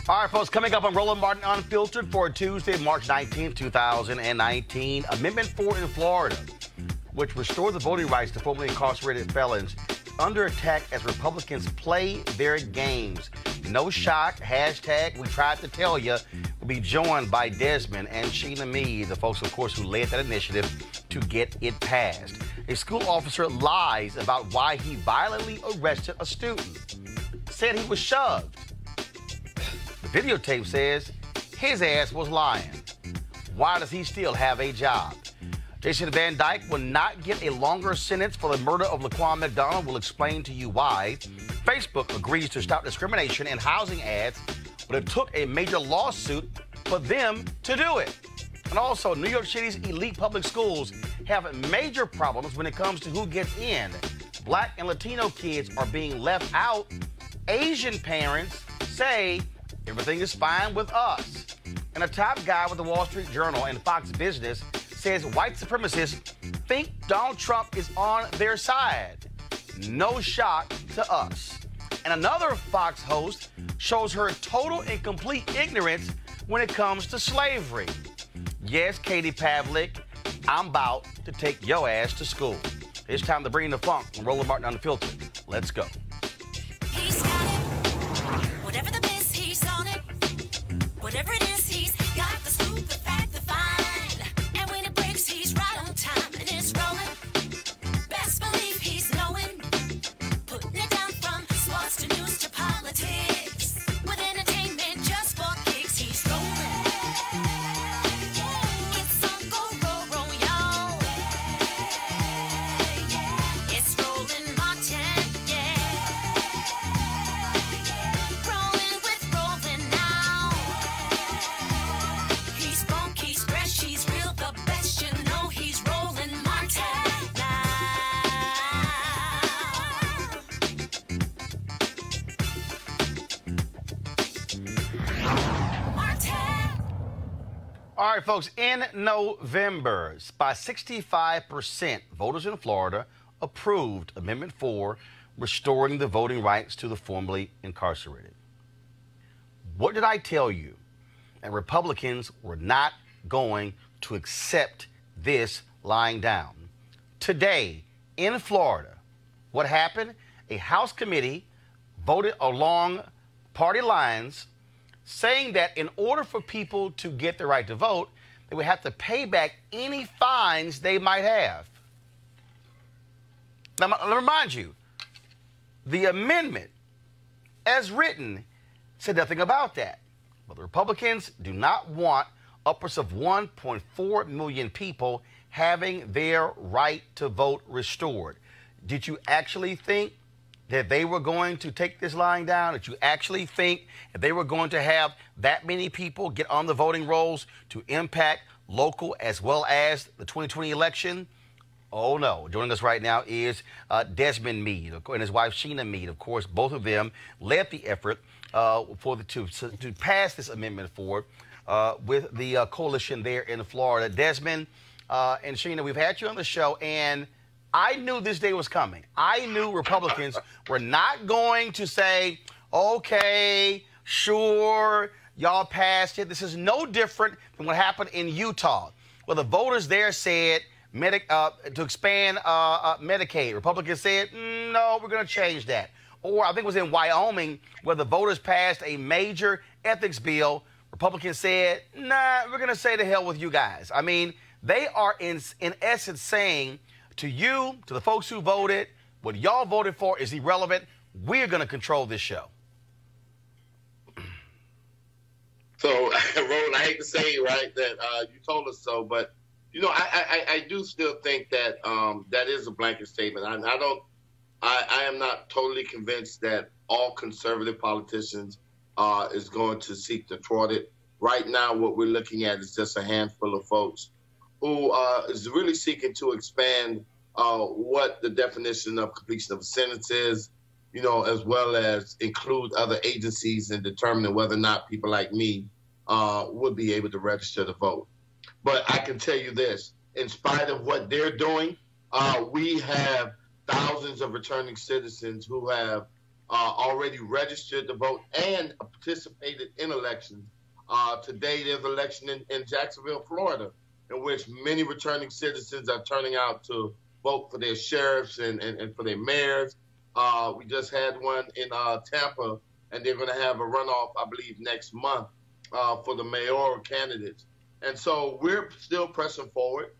All right, folks, coming up on Roland Martin Unfiltered for Tuesday, March 19th, 2019. Amendment 4 in Florida, which restored the voting rights to formerly incarcerated felons, under attack as Republicans play their games. No shock, hashtag, we tried to tell you. We'll be joined by Desmond and Sheena Meade, the folks, of course, who led that initiative to get it passed. A school officer lies about why he violently arrested a student. Said he was shoved. The videotape says his ass was lying. Why does he still have a job? Jason Van Dyke will not get a longer sentence for the murder of Laquan McDonald. We'll explain to you why. Facebook agrees to stop discrimination in housing ads, but it took a major lawsuit for them to do it. And also, New York City's elite public schools have major problems when it comes to who gets in. Black and Latino kids are being left out. Asian parents say everything is fine with us. And a top guy with the Wall Street Journal and Fox Business says white supremacists think Donald Trump is on their side. No shock to us. And another Fox host shows her total and complete ignorance when it comes to slavery. Yes, Katie Pavlik, I'm about to take your ass to school. It's time to bring the funk and Roland Martin Unfiltered. Let's go. He's got it. Whatever the miss, he's on it. Whatever it is, he's got the scoop, the fact, the find. And when it breaks, he's right on time and it's rolling. Best believe he's knowing. Putting it down from sports to news to politics. With entertainment just for kicks, he's rolling. It's Uncle Roro, y'all. It's Roland Martin, yeah. Rolling with Roland now. He's funky, he's fresh, he's real, the best, you know he's Roland Martin now. Martin. All right, folks, in November, by 65%, voters in Florida approved Amendment 4, restoring the voting rights to the formerly incarcerated. What did I tell you? And Republicans were not going to accept this lying down. Today, in Florida, what happened? A House committee voted along party lines, saying that in order for people to get the right to vote, they would have to pay back any fines they might have. Now, let me remind you, the amendment, as written, said nothing about that. But the Republicans do not want upwards of 1.4 million people having their right to vote restored. Did you actually think that they were going to take this line down? Did you actually think that they were going to have that many people get on the voting rolls to impact local as well as the 2020 election? Oh, no. Joining us right now is Desmond Meade and his wife, Sheena Meade. Of course, both of them led the effort to pass this amendment forward with the coalition there in Florida. Desmond and Sheena, we've had you on the show, and I knew this day was coming. I knew Republicans were not going to say, okay, sure, y'all passed it. This is no different than what happened in Utah, where the voters there said to expand Medicaid. Republicans said, no, we're going to change that. Or I think it was in Wyoming, where the voters passed a major ethics bill. Republicans said, nah, we're going to say to hell with you guys. I mean, they are in essence saying to you, to the folks who voted, what y'all voted for is irrelevant. We're going to control this show. So, Roland, I hate to say it, right, that you told us so, but, you know, I do still think that that is a blanket statement. I am not totally convinced that all conservative politicians is going to seek to thwart it. Right now, what we're looking at is just a handful of folks who is really seeking to expand what the definition of completion of a sentence is, you know, as well as include other agencies in determining whether or not people like me would be able to register to vote. But I can tell you this, in spite of what they're doing, we have thousands of returning citizens who have already registered to vote and participated in elections. Today, there's an election in Jacksonville, Florida, in which many returning citizens are turning out to vote for their sheriffs and for their mayors. We just had one in Tampa, and they're going to have a runoff, I believe, next month for the mayoral candidates. And so we're still pressing forward.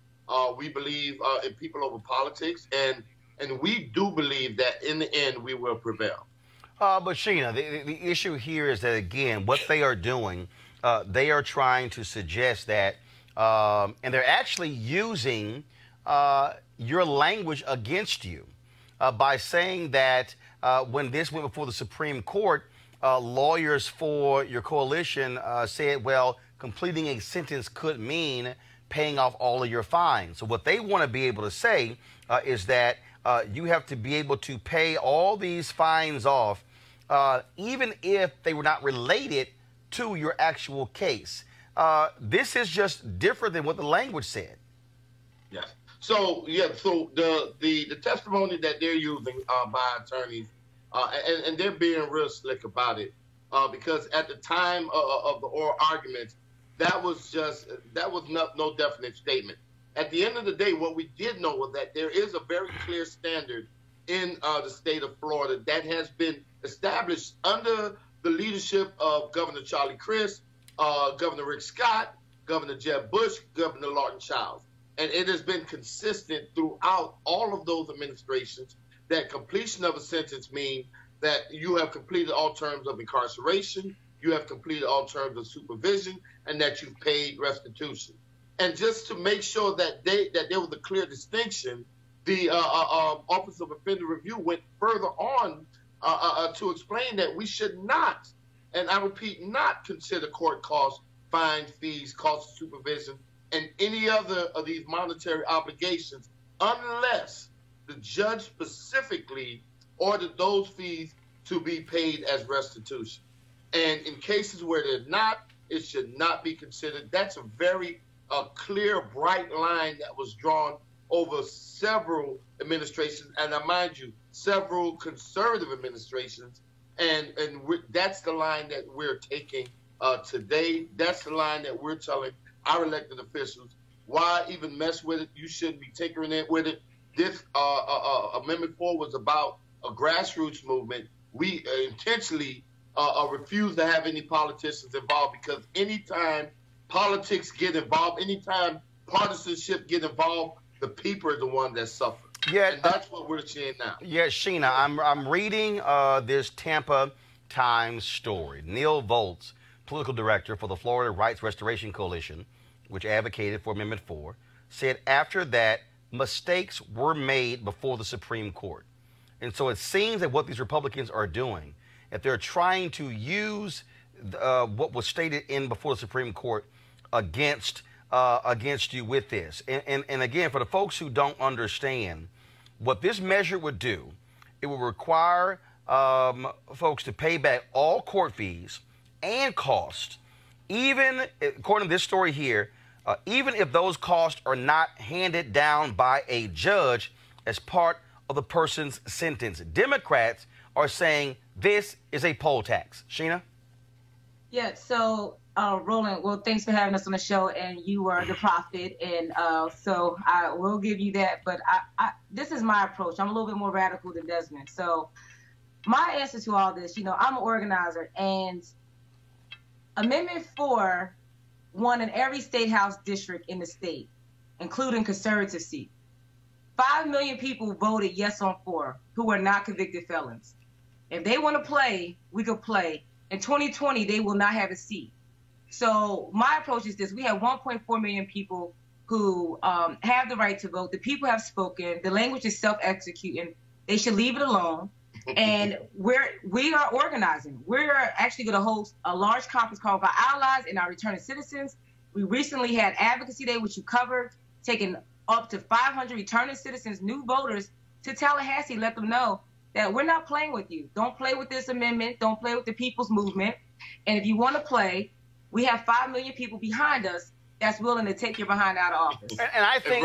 We believe in people over politics, and we do believe that in the end we will prevail. But Sheena, the issue here is that, again, what they are doing, they are trying to suggest that, and they're actually using your language against you by saying that when this went before the Supreme Court, lawyers for your coalition said, well, completing a sentence could mean paying off all of your fines. So what they want to be able to say is that you have to be able to pay all these fines off, even if they were not related to your actual case. This is just different than what the language said. Yes. So, yeah, so the testimony that they're using by attorneys, and they're being real slick about it, because at the time of the oral arguments, that was no definite statement. At the end of the day, what we did know was that there is a very clear standard in the state of Florida that has been established under the leadership of Governor Charlie Crist, Governor Rick Scott, Governor Jeb Bush, Governor Lawton Childs. And it has been consistent throughout all of those administrations that completion of a sentence means that you have completed all terms of incarceration, you have completed all terms of supervision, and that you've paid restitution. And just to make sure that there was a clear distinction, the Office of Offender Review went further on to explain that we should not, and I repeat, not consider court costs, fines, fees, costs of supervision, and any other of these monetary obligations unless the judge specifically ordered those fees to be paid as restitution. And in cases where they're not, it should not be considered. That's a very clear, bright line that was drawn over several administrations, and I mind you, several conservative administrations, and that's the line that we're taking today. That's the line that we're telling our elected officials. Why even mess with it? You shouldn't be tinkering it with it. This Amendment 4 was about a grassroots movement. We intentionally refuse to have any politicians involved, because anytime politics get involved, anytime partisanship get involved, the people are the one that suffer. Yeah, And that's what we're seeing now. yeah, Sheena, I'm reading this Tampa Times story. Neil Volz, political director for the Florida Rights Restoration Coalition, which advocated for Amendment 4, said after that mistakes were made before the Supreme Court. And so it seems that what these Republicans are doing, if they're trying to use what was stated in before the Supreme Court against you with this. And again, for the folks who don't understand, what this measure would do, it would require folks to pay back all court fees and costs, even, according to this story here, even if those costs are not handed down by a judge as part of the person's sentence. Democrats are saying this is a poll tax. Sheena? Yeah, so Roland, well, thanks for having us on the show, and you are the prophet, and so I will give you that, but this is my approach. I'm a little bit more radical than Desmond. So my answer to all this, I'm an organizer, and Amendment 4 won in every state house district in the state, including conservative seats. 5 million people voted yes on 4 who were not convicted felons. If they want to play, we could play. In 2020, they will not have a seat. So my approach is this. We have 1.4 million people who have the right to vote. The people have spoken. The language is self-executing. They should leave it alone. And we are organizing. We're actually going to host a large conference call for our allies and our returning citizens. We recently had Advocacy Day, which you covered, taking up to 500 returning citizens, new voters, to Tallahassee, let them know that we're not playing with you. Don't play with this amendment. Don't play with the people's movement. And if you want to play, we have 5 million people behind us that's willing to take your behind out of office. And I think,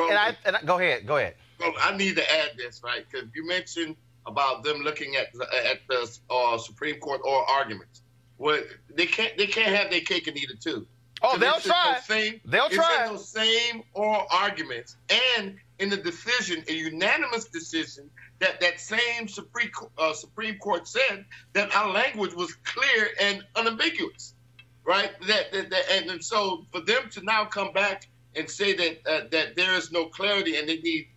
go ahead. Well, I need to add this, right? Because you mentioned about them looking at the Supreme Court oral arguments. Well, they can't have their cake and eat it too. Oh, they'll try. They'll try. Those same oral arguments, and in the decision, a unanimous decision, that same Supreme Court said that our language was clear and unambiguous, right? And so for them to now come back and say that there is no clarity and they need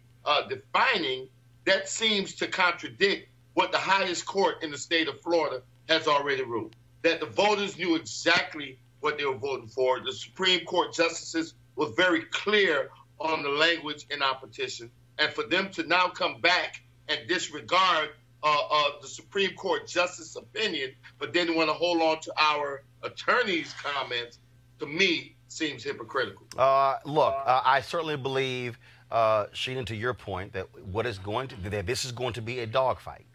defining, that seems to contradict what the highest court in the state of Florida has already ruled, that the voters knew exactly what they were voting for. The Supreme Court justices were very clear on the language in our petition. And for them to now come back and disregard the Supreme Court justice opinion, but then want to hold on to our attorney's comments, to me, seems hypocritical. Look, I certainly believe, Sheena, to your point, that this is going to be a dogfight.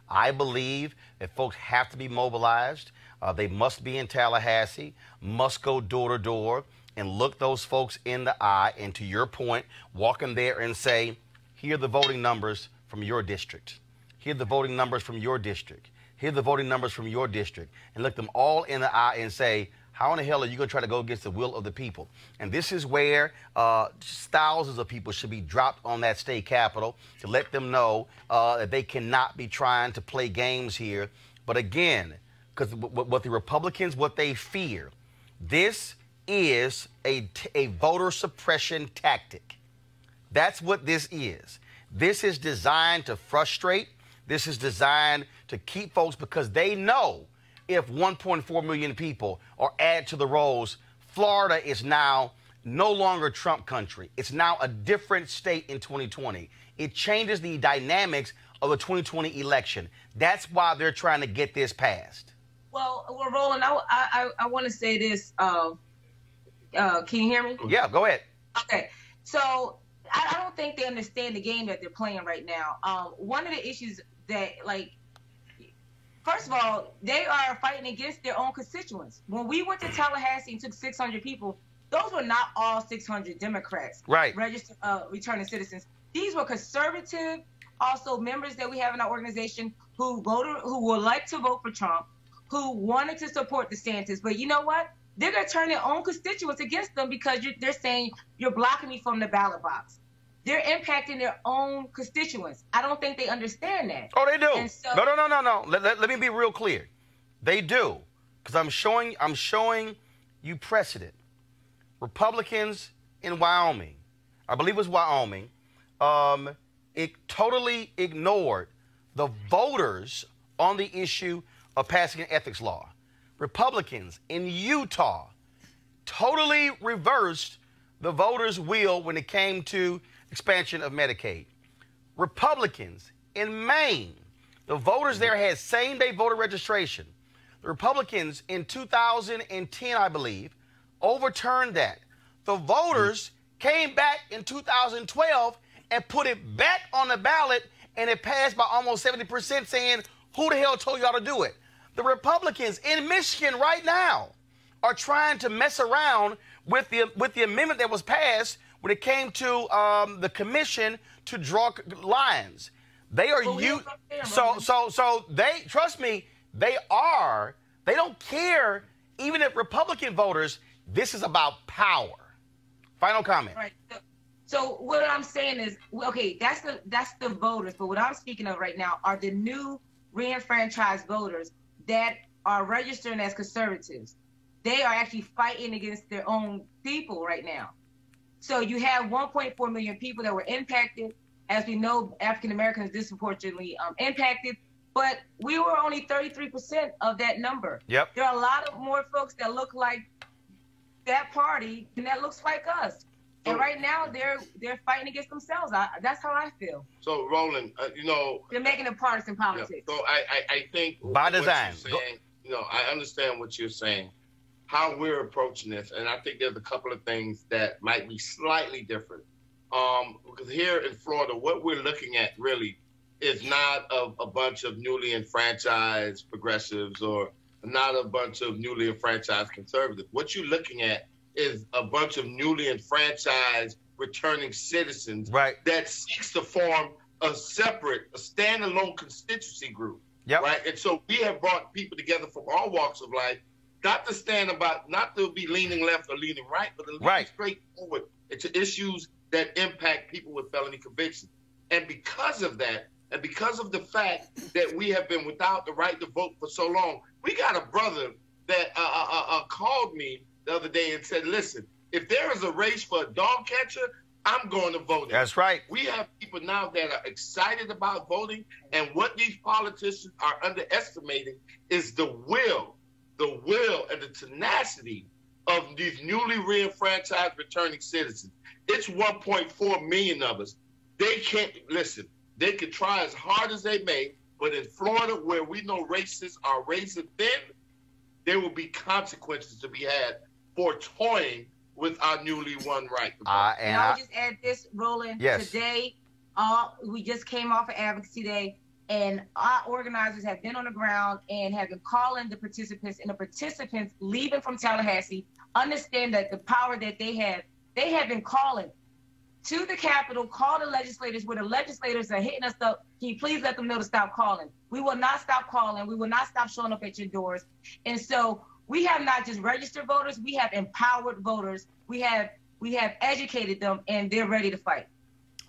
I believe that folks have to be mobilized. They must be in Tallahassee, must go door to door and look those folks in the eye. And to your point, walk in there and say, here are the voting numbers from your district. Here are the voting numbers from your district. Here are the voting numbers from your district. And look them all in the eye and say, how in the hell are you going to try to go against the will of the people? And this is where thousands of people should be dropped on that state capitol to let them know that they cannot be trying to play games here. But again, because what the Republicans, what they fear, this is a voter suppression tactic. That's what this is. This is designed to frustrate. This is designed to keep folks, because they know if 1.4 million people are added to the rolls, Florida is now no longer Trump country. It's now a different state in 2020. It changes the dynamics of the 2020 election. That's why they're trying to get this passed. Well, Roland, I want to say this. Can you hear me? Yeah, go ahead. Okay. So I don't think they understand the game that they're playing right now. One of the issues that, first of all, they are fighting against their own constituents. When we went to Tallahassee and took 600 people, those were not all 600 Democrats, right? Registered returning citizens. These were conservative, also members that we have in our organization who would like to vote for Trump, who wanted to support DeSantis. But you know what? They're going to turn their own constituents against them because they're saying you're blocking me from the ballot box. They're impacting their own constituents. I don't think they understand that. Oh, they do. And so, no. Let me be real clear. They do, because I'm showing you precedent. Republicans in Wyoming, I believe it was Wyoming, it totally ignored the voters on the issue of passing an ethics law. Republicans in Utah totally reversed the voters' will when it came to expansion of Medicaid. Republicans in Maine, the voters there had same-day voter registration. The Republicans in 2010, I believe, overturned that. The voters came back in 2012 and put it back on the ballot, and it passed by almost 70%, saying, who the hell told y'all to do it? The Republicans in Michigan right now are trying to mess around with the amendment that was passed when it came to the commission to draw lines. They are so they, trust me, they don't care. Even if Republican voters, this is about power. Final comment. Right. So what I'm saying is, okay, that's the voters, but what I'm speaking of right now are the new reenfranchised voters that are registering as conservatives. They are actually fighting against their own people right now. So you have 1.4 million people that were impacted. As we know, African Americans disproportionately impacted, but we were only 33% of that number. Yep. There are a lot of more folks that look like that party and that looks like us. And right now they're fighting against themselves. That's how I feel. So Roland, they're making it partisan politics. Yeah, so I think by design. I understand what you're saying, how we're approaching this, and I think there's a couple of things that might be slightly different. Because here in Florida, what we're looking at really is not a bunch of newly enfranchised progressives or not a bunch of newly enfranchised conservatives. What you're looking at is a bunch of newly enfranchised returning citizens that seeks to form a standalone constituency group. Yep. Right. And so we have brought people together from all walks of life, not to be leaning left or leaning right, but to lean straight forward into issues that impact people with felony convictions. And because of that, and because of the fact that we have been without the right to vote for so long, we got a brother that called me the other day and said, listen, if there is a race for a dog catcher, I'm going to vote. That's right. We have people now that are excited about voting, and what these politicians are underestimating is the will and the tenacity of these newly reenfranchised returning citizens. It's 1.4 million of us. They can't, listen, they could try as hard as they may, but in Florida, where we know racists are razor thin, there will be consequences to be had for toying with our newly won right. And I would just add this, Roland. Yes. Today, we just came off of Advocacy Day, and our organizers have been on the ground and have been calling the participants, and the participants leaving from Tallahassee understand that the power that they have been calling to the Capitol, call the legislators where the legislators are hitting us up. Can you please let them know to stop calling? We will not stop calling. We will not stop showing up at your doors. And so we have not just registered voters, we have empowered voters. We have educated them, and they're ready to fight.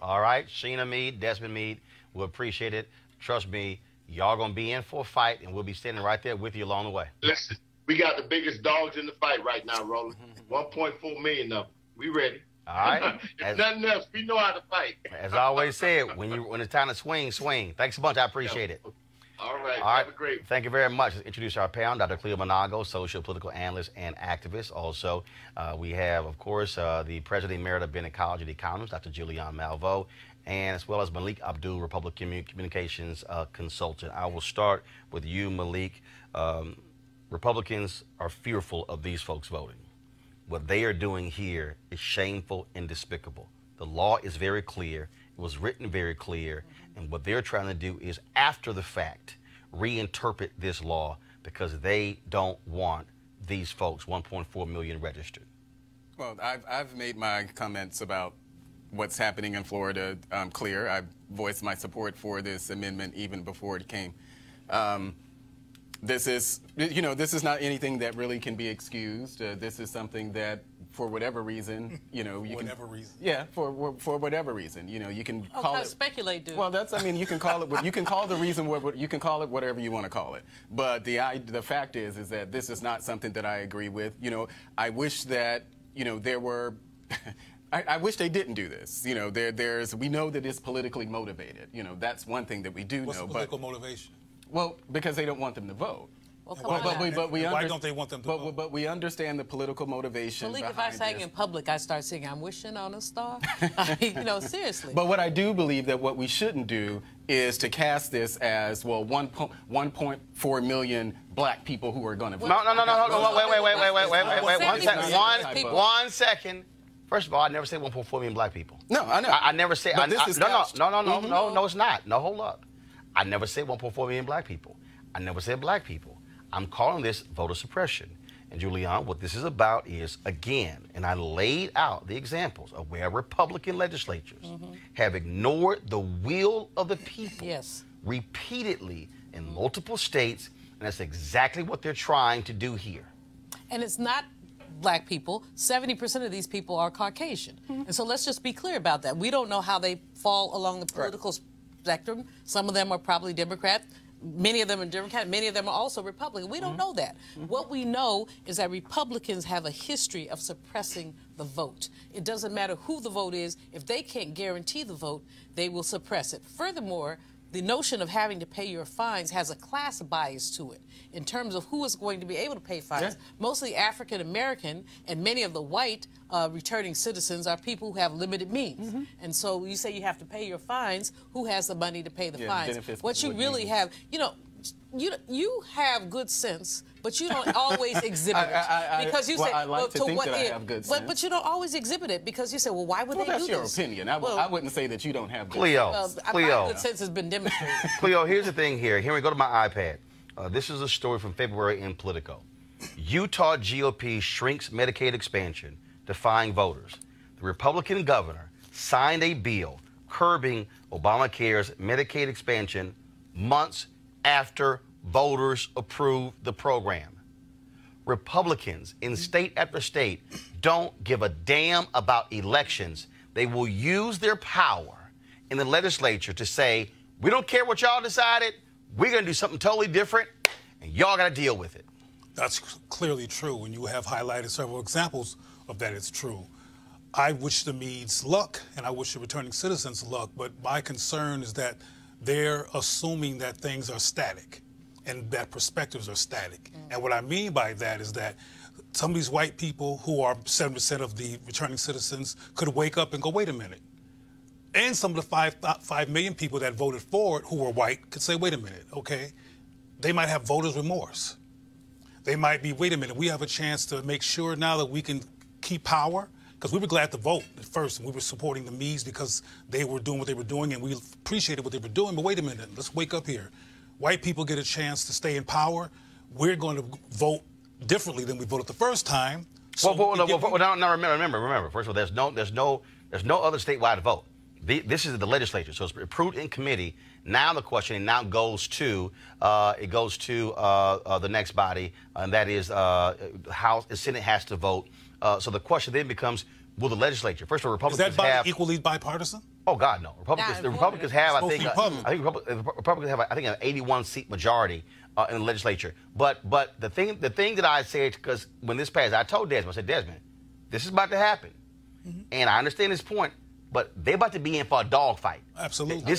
All right, Sheena Mead, Desmond Mead, we appreciate it. Trust me, y'all gonna be in for a fight, and we'll be standing right there with you along the way. Listen, we got the biggest dogs in the fight right now, Roland. 1.4 million of them. We ready. All right. If nothing else, we know how to fight. As I always said, when it's time to swing, swing. Thanks a bunch. I appreciate it. All right. All right. Have a great. Thank you very much. Let's introduce our panel, Dr. Cleo Monago, social political analyst and activist. Also, we have, of course, the president emerita of Bennett College of Economics, Dr. Julian Malveaux, and as well as Malik Abdul, Republican communications consultant. I will start with you, Malik. Republicans are fearful of these folks voting. What they are doing here is shameful and despicable. The law is very clear. It was written very clear. And what they're trying to do is, after the fact, reinterpret this law because they don't want these folks, 1.4 million registered. Well, I've made my comments about what's happening in Florida clear. I voiced my support for this amendment even before it came. This is not anything that really can be excused. This is something that, for whatever reason, Yeah, for whatever reason, you can call it. Speculate, dude. Well, you can call it. You can call the reason. You can call it whatever you want to call it. But the fact is that this is not something that I agree with. I wish that there were. I wish they didn't do this. You know, we know that it's politically motivated. You know, that's one thing that we do What's know. the political motivation? Well, because they don't want them to vote. Well, why don't they want them to vote? But we understand the political motivation Malik, if behind I sang this. in public, I start singing, I'm wishing on a star. I mean, you know, seriously. But what I do believe that what we shouldn't do is to cast this as, well, 1.4 million black people who are going to vote. No, wait. One second. First of all, I never said 1.4 million black people. No, I know. I never said. But this is couched. No, it's not. No, hold up. I never said 1.4 million black people. I never said black people. I'm calling this voter suppression. And Julian, what this is about is, again, and I laid out the examples of where Republican legislatures have ignored the will of the people repeatedly in multiple states, and that's exactly what they're trying to do here. And it's not black people. 70% of these people are Caucasian. And so let's just be clear about that. We don't know how they fall along the political spectrum. Some of them are probably Democrat. Many of them are Democrat. Many of them are also Republican. We don't know that. What we know is that Republicans have a history of suppressing the vote. It doesn't matter who the vote is. If they can't guarantee the vote, they will suppress it. Furthermore, the notion of having to pay your fines has a class bias to it in terms of who is going to be able to pay fines. Mostly African American, and many of the white returning citizens are people who have limited means. And so you say you have to pay your fines. Who has the money to pay the fines? What you really have, you know, you have good sense, but you don't always exhibit it. Because you say, I like to think that I have good sense. But you don't always exhibit it because you say, well, why would they do this? That's your opinion. I wouldn't say that you don't have good sense. Cleo. My good sense has been demonstrated. Cleo, here's the thing here. Here we go to my iPad. This is a story from February in Politico. Utah GOP shrinks Medicaid expansion, defying voters. The Republican governor signed a bill curbing Obamacare's Medicaid expansion months after voters approved the program. Republicans in state after state don't give a damn about elections. They will use their power in the legislature to say, we don't care what y'all decided, we're going to do something totally different, and y'all got to deal with it. That's clearly true, and you have highlighted several examples of that. It's true. I wish the Meads luck, and I wish the returning citizens luck, but my concern is that they're assuming that things are static and that perspectives are static. And what I mean by that is that some of these white people who are 7% of the returning citizens could wake up and go, wait a minute. And some of the 5 million people that voted for it who were white could say, wait a minute, okay? They might have voters' remorse. They might be, wait a minute, we have a chance to make sure now that we can keep power. Because we were glad to vote at first, and we were supporting the Meads because they were doing what they were doing, and we appreciated what they were doing. But wait a minute, let's wake up here. White people get a chance to stay in power. We're going to vote differently than we voted the first time. So remember. First of all, there's no other statewide vote. This is the legislature, so it's approved in committee. Now the question goes to the next body, and that is House. The Senate has to vote. So the question then becomes, will the legislature? First of all, Republicans is that body equally bipartisan? Oh God, no. The Republicans have, I think Republicans have, I think, an 81-seat majority in the legislature. But the thing that I said, because when this passed, I told Desmond, I said, Desmond, this is about to happen, and I understand this point, but they're about to be in for a dogfight. Absolutely.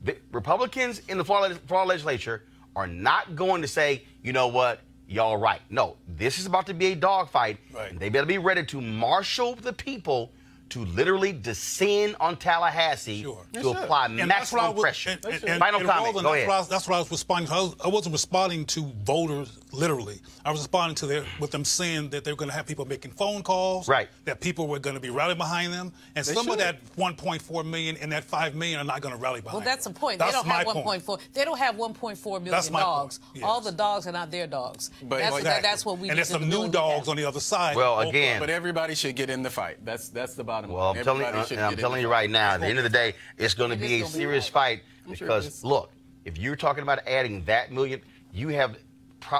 The Republicans in the Florida legislature are not going to say, you know what, y'all right. No, this is about to be a dogfight. Right. And they better be ready to marshal the people to literally descend on Tallahassee to apply maximum pressure. Final comment. Go ahead. That's what I was responding to. I wasn't responding to voters literally. I was responding to with them saying that they're going to have people making phone calls. Right. That people were going to be rallying behind them, and some of that 1.4 million and that 5 million are not going to rally behind. Well, that's them. the point. That's they don't have 1.4. They don't have 1.4 million dogs. Yes. All the dogs are not their dogs. But that's what we. And there's some new dogs on the other side. Well, again, but everybody should get in the fight. That's the bottom. Well, I'm telling you right now, at the end of the day, it's going to be a serious fight because, look, if you're talking about adding that million, you have,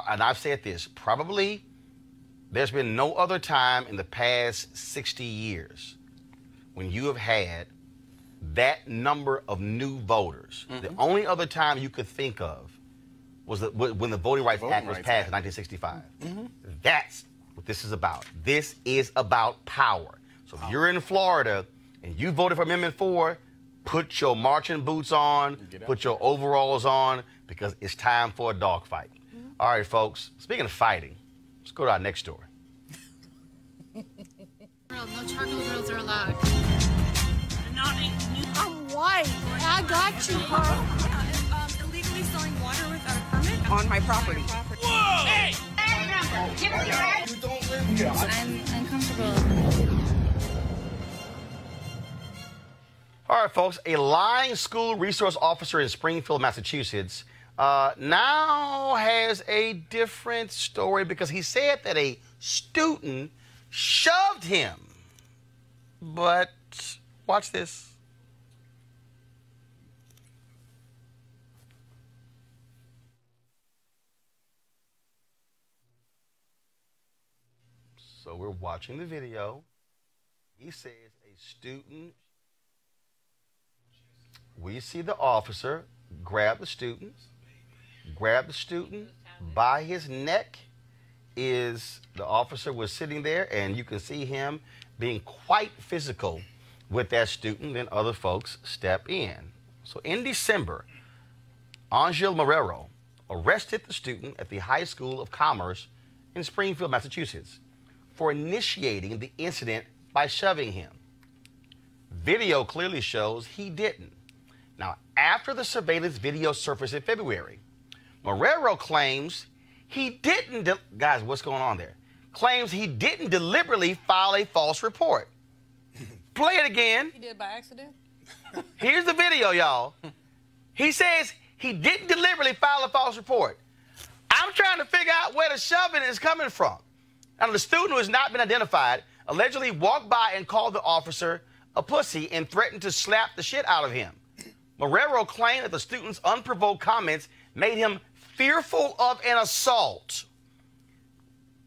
and I've said this, probably there's been no other time in the past 60 years when you have had that number of new voters. The only other time you could think of was when the Voting Rights Act was passed in 1965. That's what this is about. This is about power. So if you're in Florida and you voted for Amendment 4, put your marching boots on, put your overalls on, because it's time for a dogfight. All right, folks, speaking of fighting, let's go to our next story. No charcoal grills are allowed. I'm white. I got you, Carl. Illegally selling water without a permit On my property. Whoa! Hey! You don't live here. I'm uncomfortable. All right, folks, a lying school resource officer in Springfield, Massachusetts, now has a different story because he said that a student shoved him. But watch this. So we're watching the video. He says a student. We see the officer grab the student by his neck. The officer was sitting there, and you can see him being quite physical with that student. Then other folks step in. So in December, Angel Marrero arrested the student at the High School of Commerce in Springfield, Massachusetts, for initiating the incident by shoving him. Video clearly shows he didn't. Now, after the surveillance video surfaced in February, Marrero claims he didn't, guys, what's going on there? Claims he didn't deliberately file a false report. Play it again. He did by accident? Here's the video, y'all. He says he didn't deliberately file a false report. I'm trying to figure out where the shoving is coming from. Now, the student who has not been identified allegedly walked by and called the officer a pussy and threatened to slap the shit out of him. Marrero claimed that the student's unprovoked comments made him fearful of an assault.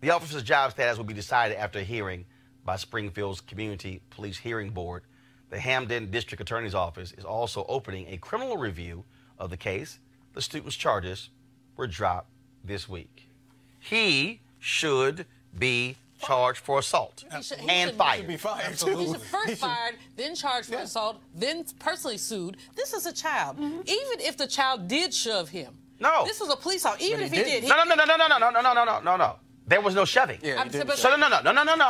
The officer's job status will be decided after a hearing by Springfield's Community Police Hearing Board. The Hampden District Attorney's Office is also opening a criminal review of the case. The student's charges were dropped this week. He should be charged for assault and fired. He should be fired. He should first fired, then charged for assault, then personally sued. This is a child. Even if the child did shove him. No. This was a police officer. Even if he did. No. There was no shoving. Yeah, No.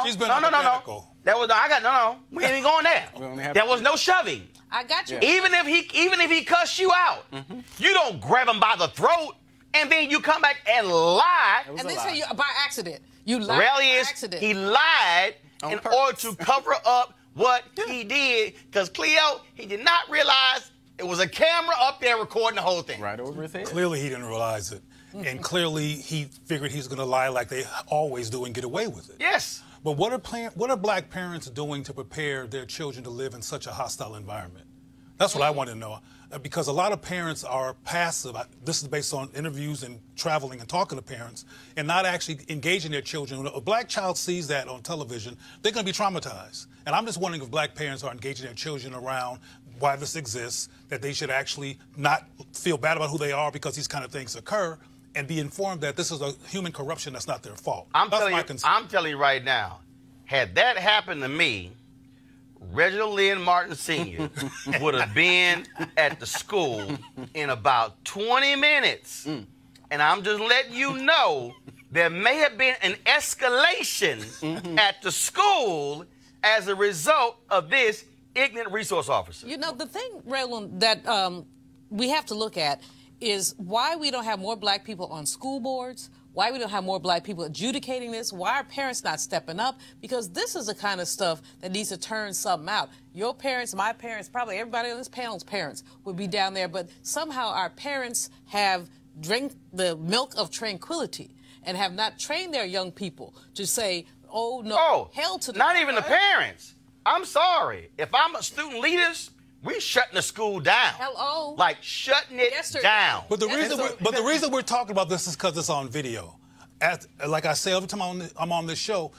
She's been No. hypothetical. There was no. We ain't even going there. There was no shoving. I got you. Even if he cussed you out, you don't grab him by the throat and then you come back and lie. And they say you by accident. You lied Reality by is accident. he lied in order to cover up what he did, because Cleo, he did not realize it was a camera up there recording the whole thing. Right over his head. Clearly, he didn't realize it. And clearly, he figured he's going to lie like they always do and get away with it. Yes. But what are black parents doing to prepare their children to live in such a hostile environment? That's what I want to know. Because a lot of parents are passive. This is based on interviews and traveling and talking to parents and not actually engaging their children. When a black child sees that on television, they're going to be traumatized. And I'm just wondering if black parents are engaging their children around why this exists, that they should actually not feel bad about who they are because these kind of things occur, and be informed that this is a human corruption that's not their fault. I'm telling you right now, had that happened to me, Reginald Lynn Martin Sr. would have been at the school in about 20 minutes. And I'm just letting you know there may have been an escalation at the school as a result of this ignorant resource officer. You know, the thing, Roland, that we have to look at is why we don't have more black people on school boards, why we don't have more black people adjudicating this, why are parents not stepping up? Because this is the kind of stuff that needs to turn something out. Your parents, my parents, probably everybody on this panel's parents would be down there, but somehow our parents have drank the milk of tranquility and have not trained their young people to say, oh, no, hell to the not even the parents. I'm sorry. If I'm a student leaders, we shutting the school down. Hello. Like shutting it down. But the reason we're talking about this is because it's on video. Like I say every time I'm on this show,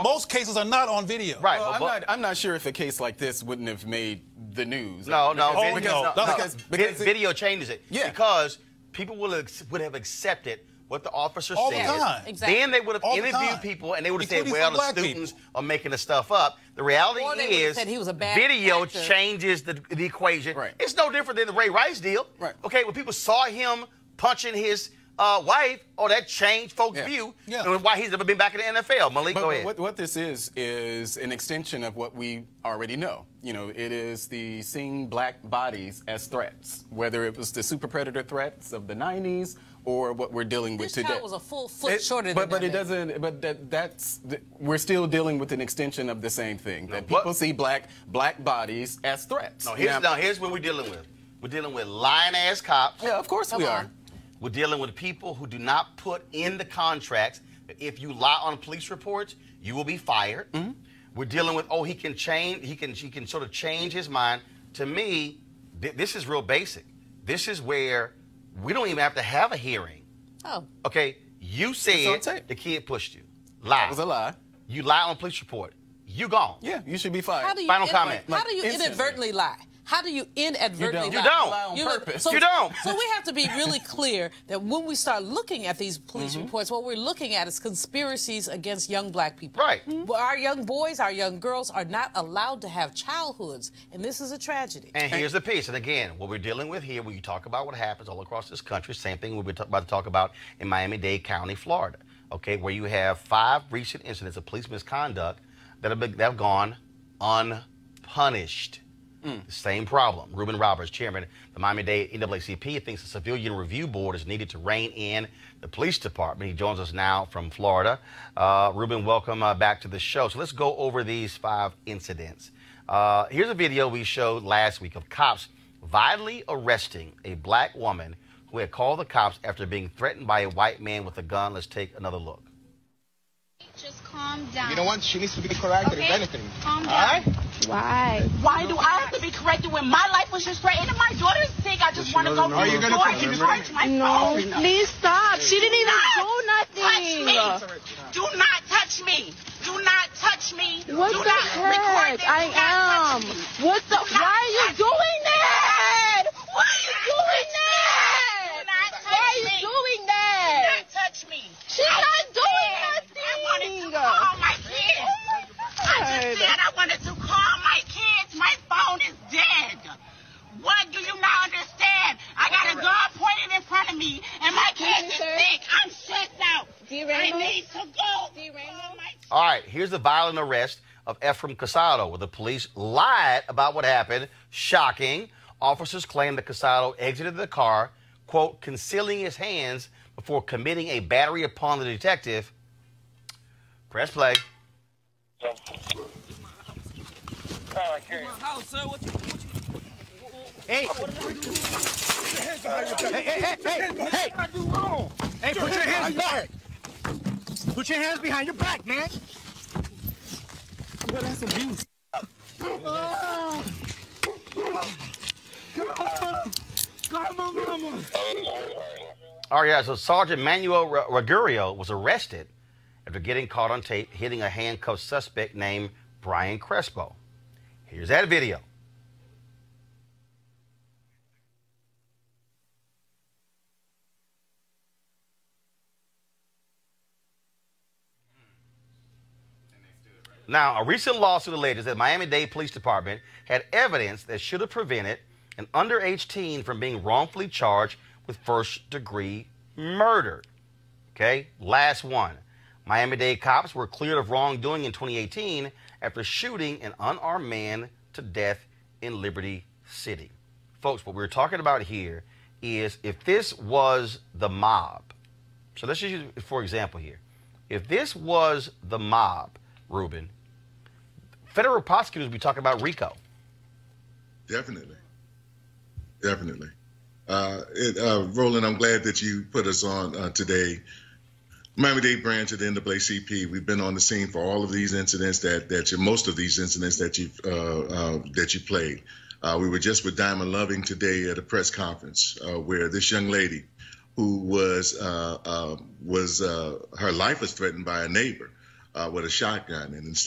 most cases are not on video. Right. Well, I'm not sure if a case like this wouldn't have made the news. Because video changes it. Yeah. Because people would have accepted what the officer All the said. time. Exactly. Then they would have All the interviewed time. people, and they would have said, Including well, some the black students people. are making the stuff up. The reality Or they would have is said he was a bad video actor. changes the equation. Right. It's no different than the Ray Rice deal. Right. Okay, when people saw him punching his wife, that changed folks' view. Yeah. And why he's never been back in the NFL. Malik, go ahead. What this is an extension of what we already know. You know, it is the seeing black bodies as threats, whether it was the super predator threats of the 90s or what we're dealing with This today. child was a full foot shorter than But that it man. doesn't. But we're still dealing with an extension of the same thing. That people see black bodies as threats. No, here's what we're dealing with. We're dealing with lying-ass cops. Yeah, of course we are. We're dealing with people who do not put in the contracts that if you lie on police reports, you will be fired. Mm-hmm. We're dealing with, he can change, he can sort of change his mind. To me, this is real basic. This is where we don't even have to have a hearing. Oh. Okay, you said It's on tape. the kid pushed you. Lie. That was a lie. You lie on a police report. You gone. Yeah, you should be fired. How do you Final comment. How do you Instantly. inadvertently lie? How do you inadvertently You lie? don't. Lie on purpose. So, You don't. So we have to be really clear that when we start looking at these police Mm-hmm. reports, what we're looking at is conspiracies against young black people. Right. Our young boys, our young girls are not allowed to have childhoods, and this is a tragedy. And here's the piece. And again, what we're dealing with here, when you talk about what happens all across this country, same thing we're about to talk about in Miami-Dade County, Florida, okay, where you have 5 recent incidents of police misconduct that have gone unpunished. The same problem. Reuben Roberts, chairman of the Miami-Dade NAACP, thinks a civilian review board is needed to rein in the police department. He joins us now from Florida. Reuben, welcome back to the show. So let's go over these 5 incidents. Here's a video we showed last week of cops violently arresting a black woman who had called the cops after being threatened by a white man with a gun. Let's take another look. Just calm down. You know what? She needs to be corrected, if anything. Calm down. All right? Why? Why do I have to be corrected when my life was just threatened and my daughter's sick? I just want to go to Are the you gonna store put and your charge my No, phone. please stop. She didn't even do nothing. Touch me. Do not touch me. Do not touch me. What do the not record heck? this. I Do not touch am. me. What the? Do not Why are you touch doing me. that? Why are you doing that? Do not touch Why are you me. doing Do that? not touch me. She's I not just doing said nothing. I wanted to call my kids. I just said I wanted to call my kids. My phone is dead. What do you not understand? I got a gun pointed in front of me, and my kids is sick. I'm stressed out. I need to go. All right, here's the violent arrest of Ephraim Casado, where the police lied about what happened. Shocking. Officers claim that Casado exited the car, quote, concealing his hands before committing a battery upon the detective. Press play. Hey! Hey, put your hands back! Put your hands behind your back, man! Well, that's abuse. All right, yeah, so Sergeant Manuel Ruggiero was arrested after getting caught on tape hitting a handcuffed suspect named Brian Crespo. Here's that video. Now, a recent lawsuit alleges that Miami-Dade Police Department had evidence that should have prevented an underage teen from being wrongfully charged with first-degree murder. Okay, last one. Miami-Dade cops were cleared of wrongdoing in 2018 after shooting an unarmed man to death in Liberty City. Folks, what we're talking about here is if this was the mob, so let's just use, for example here, if this was the mob, Reuben, federal prosecutors would be talking about RICO. Definitely. Definitely. Roland, I'm glad that you put us on today. Miami-Dade branch of the NAACP, we've been on the scene for all of these incidents most of these incidents that you played. We were just with Diamond Loving today at a press conference where this young lady who was her life was threatened by a neighbor with a shotgun, and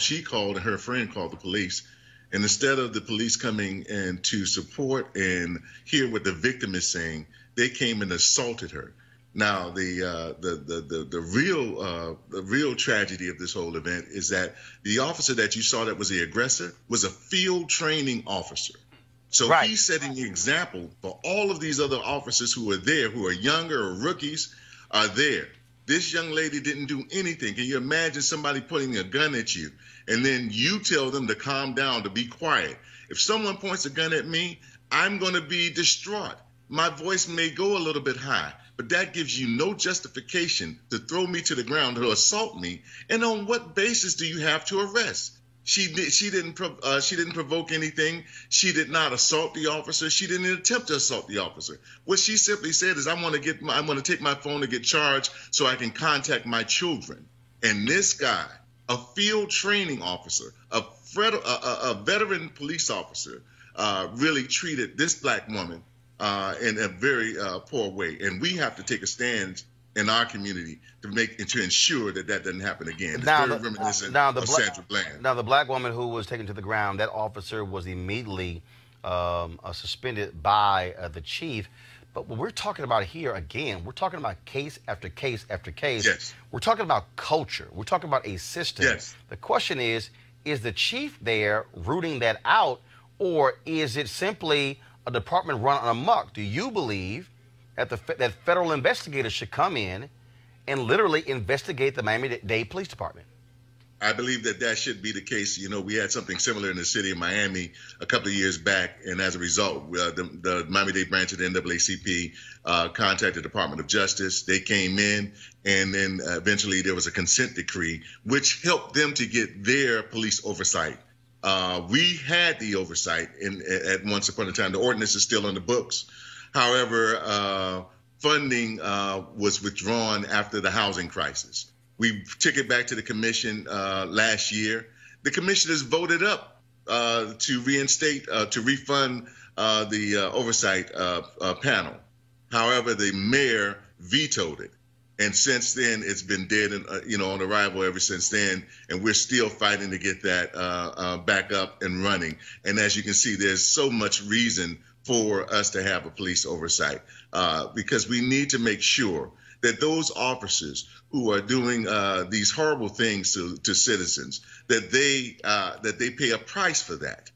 she called and her friend called the police, and instead of the police coming in to support and hear what the victim is saying, they came and assaulted her. Now, the real tragedy of this whole event is that the officer that you saw that was the aggressor was a field training officer. So he's setting the example for all of these other officers who are there, who are younger or rookies, are there. This young lady didn't do anything. Can you imagine somebody putting a gun at you and then you tell them to calm down, to be quiet? If someone points a gun at me, I'm going to be distraught. My voice may go a little bit high, but that gives you no justification to throw me to the ground, to assault me. And on what basis do you have to arrest? She didn't provoke anything. She did not assault the officer. She didn't attempt to assault the officer. What she simply said is, I want to take my phone to get charged so I can contact my children. And this guy, a field training officer, a veteran police officer, really treated this black woman in a very poor way. And we have to take a stand in our community to ensure that doesn't happen again. It's very reminiscent of Sandra Bland. Now, the black woman who was taken to the ground, that officer was immediately suspended by the chief. But what we're talking about here, again, we're talking about case after case after case. Yes. We're talking about culture. We're talking about a system. Yes. The question is the chief there rooting that out, or is it simply a department run amok? Do you believe that federal investigators should come in and literally investigate the Miami-Dade Police Department? I believe that should be the case. You know, we had something similar in the city of Miami a couple of years back, and as a result, the Miami-Dade branch of the NAACP contacted the Department of Justice. They came in, and then eventually there was a consent decree, which helped them to get their police oversight. We had the oversight at once upon a time. The ordinance is still on the books. However, funding was withdrawn after the housing crisis. We took it back to the commission last year. The commissioners voted up to reinstate, to refund the oversight panel. However, the mayor vetoed it. And since then, it's been dead and on arrival ever since then. And we're still fighting to get that back up and running. And as you can see, there's so much reason for us to have a police oversight because we need to make sure that those officers who are doing these horrible things to citizens, that they pay a price for that.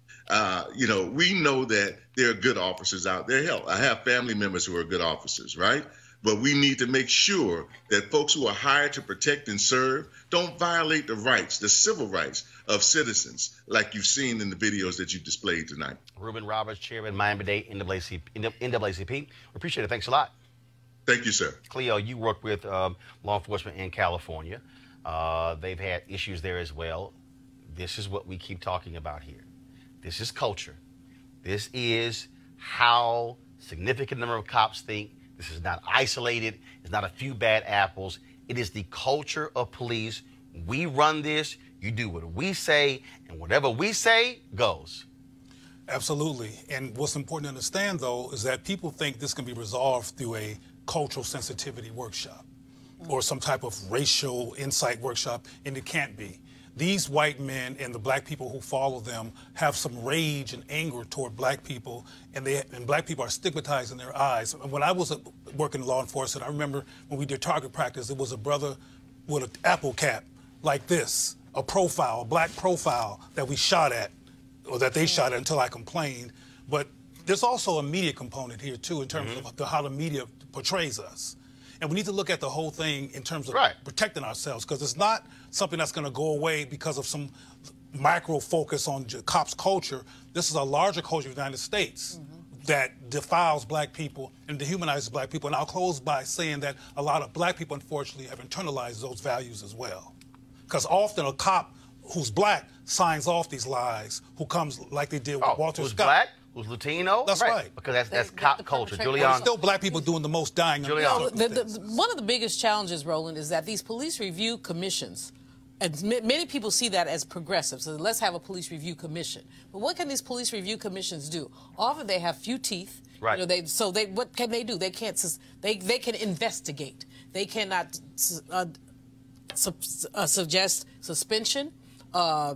We know that there are good officers out there. Hell, I have family members who are good officers, right? But we need to make sure that folks who are hired to protect and serve don't violate the rights, the civil rights of citizens, like you've seen in the videos that you displayed tonight. Ruben Roberts, Chairman, Miami-Dade NAACP. We appreciate it. Thanks a lot. Thank you, sir. Cleo, you work with law enforcement in California. They've had issues there as well. This is what we keep talking about here. This is culture. This is how significant number of cops think. This is not isolated. It's not a few bad apples. It is the culture of police. We run this. You do what we say, and whatever we say goes. Absolutely. And what's important to understand, though, is that people think this can be resolved through a cultural sensitivity workshop or some type of racial insight workshop, and it can't be. These white men and the black people who follow them have some rage and anger toward black people, and black people are stigmatized in their eyes. And when I was working in law enforcement, I remember when we did target practice, it was a brother with an apple cap like this, a profile, a black profile that we shot at, or that they shot at until I complained. But there's also a media component here, too, in terms of how the media portrays us. And we need to look at the whole thing in terms of protecting ourselves, because it's not something that's going to go away because of some micro focus on cops' culture. This is a larger culture of the United States that defiles black people and dehumanizes black people. And I'll close by saying that a lot of black people, unfortunately, have internalized those values as well. Because often a cop who's black signs off these lies, who comes like they did with Walter Scott. Black? Who's Latino? That's right. Because that's cop culture. Julian. There's still black people doing the most dying. One of the biggest challenges, Roland, is that these police review commissions, and many people see that as progressive. So let's have a police review commission. But what can these police review commissions do? Often they have few teeth. Right. What can they do? They can't. They can investigate. They cannot suggest suspension,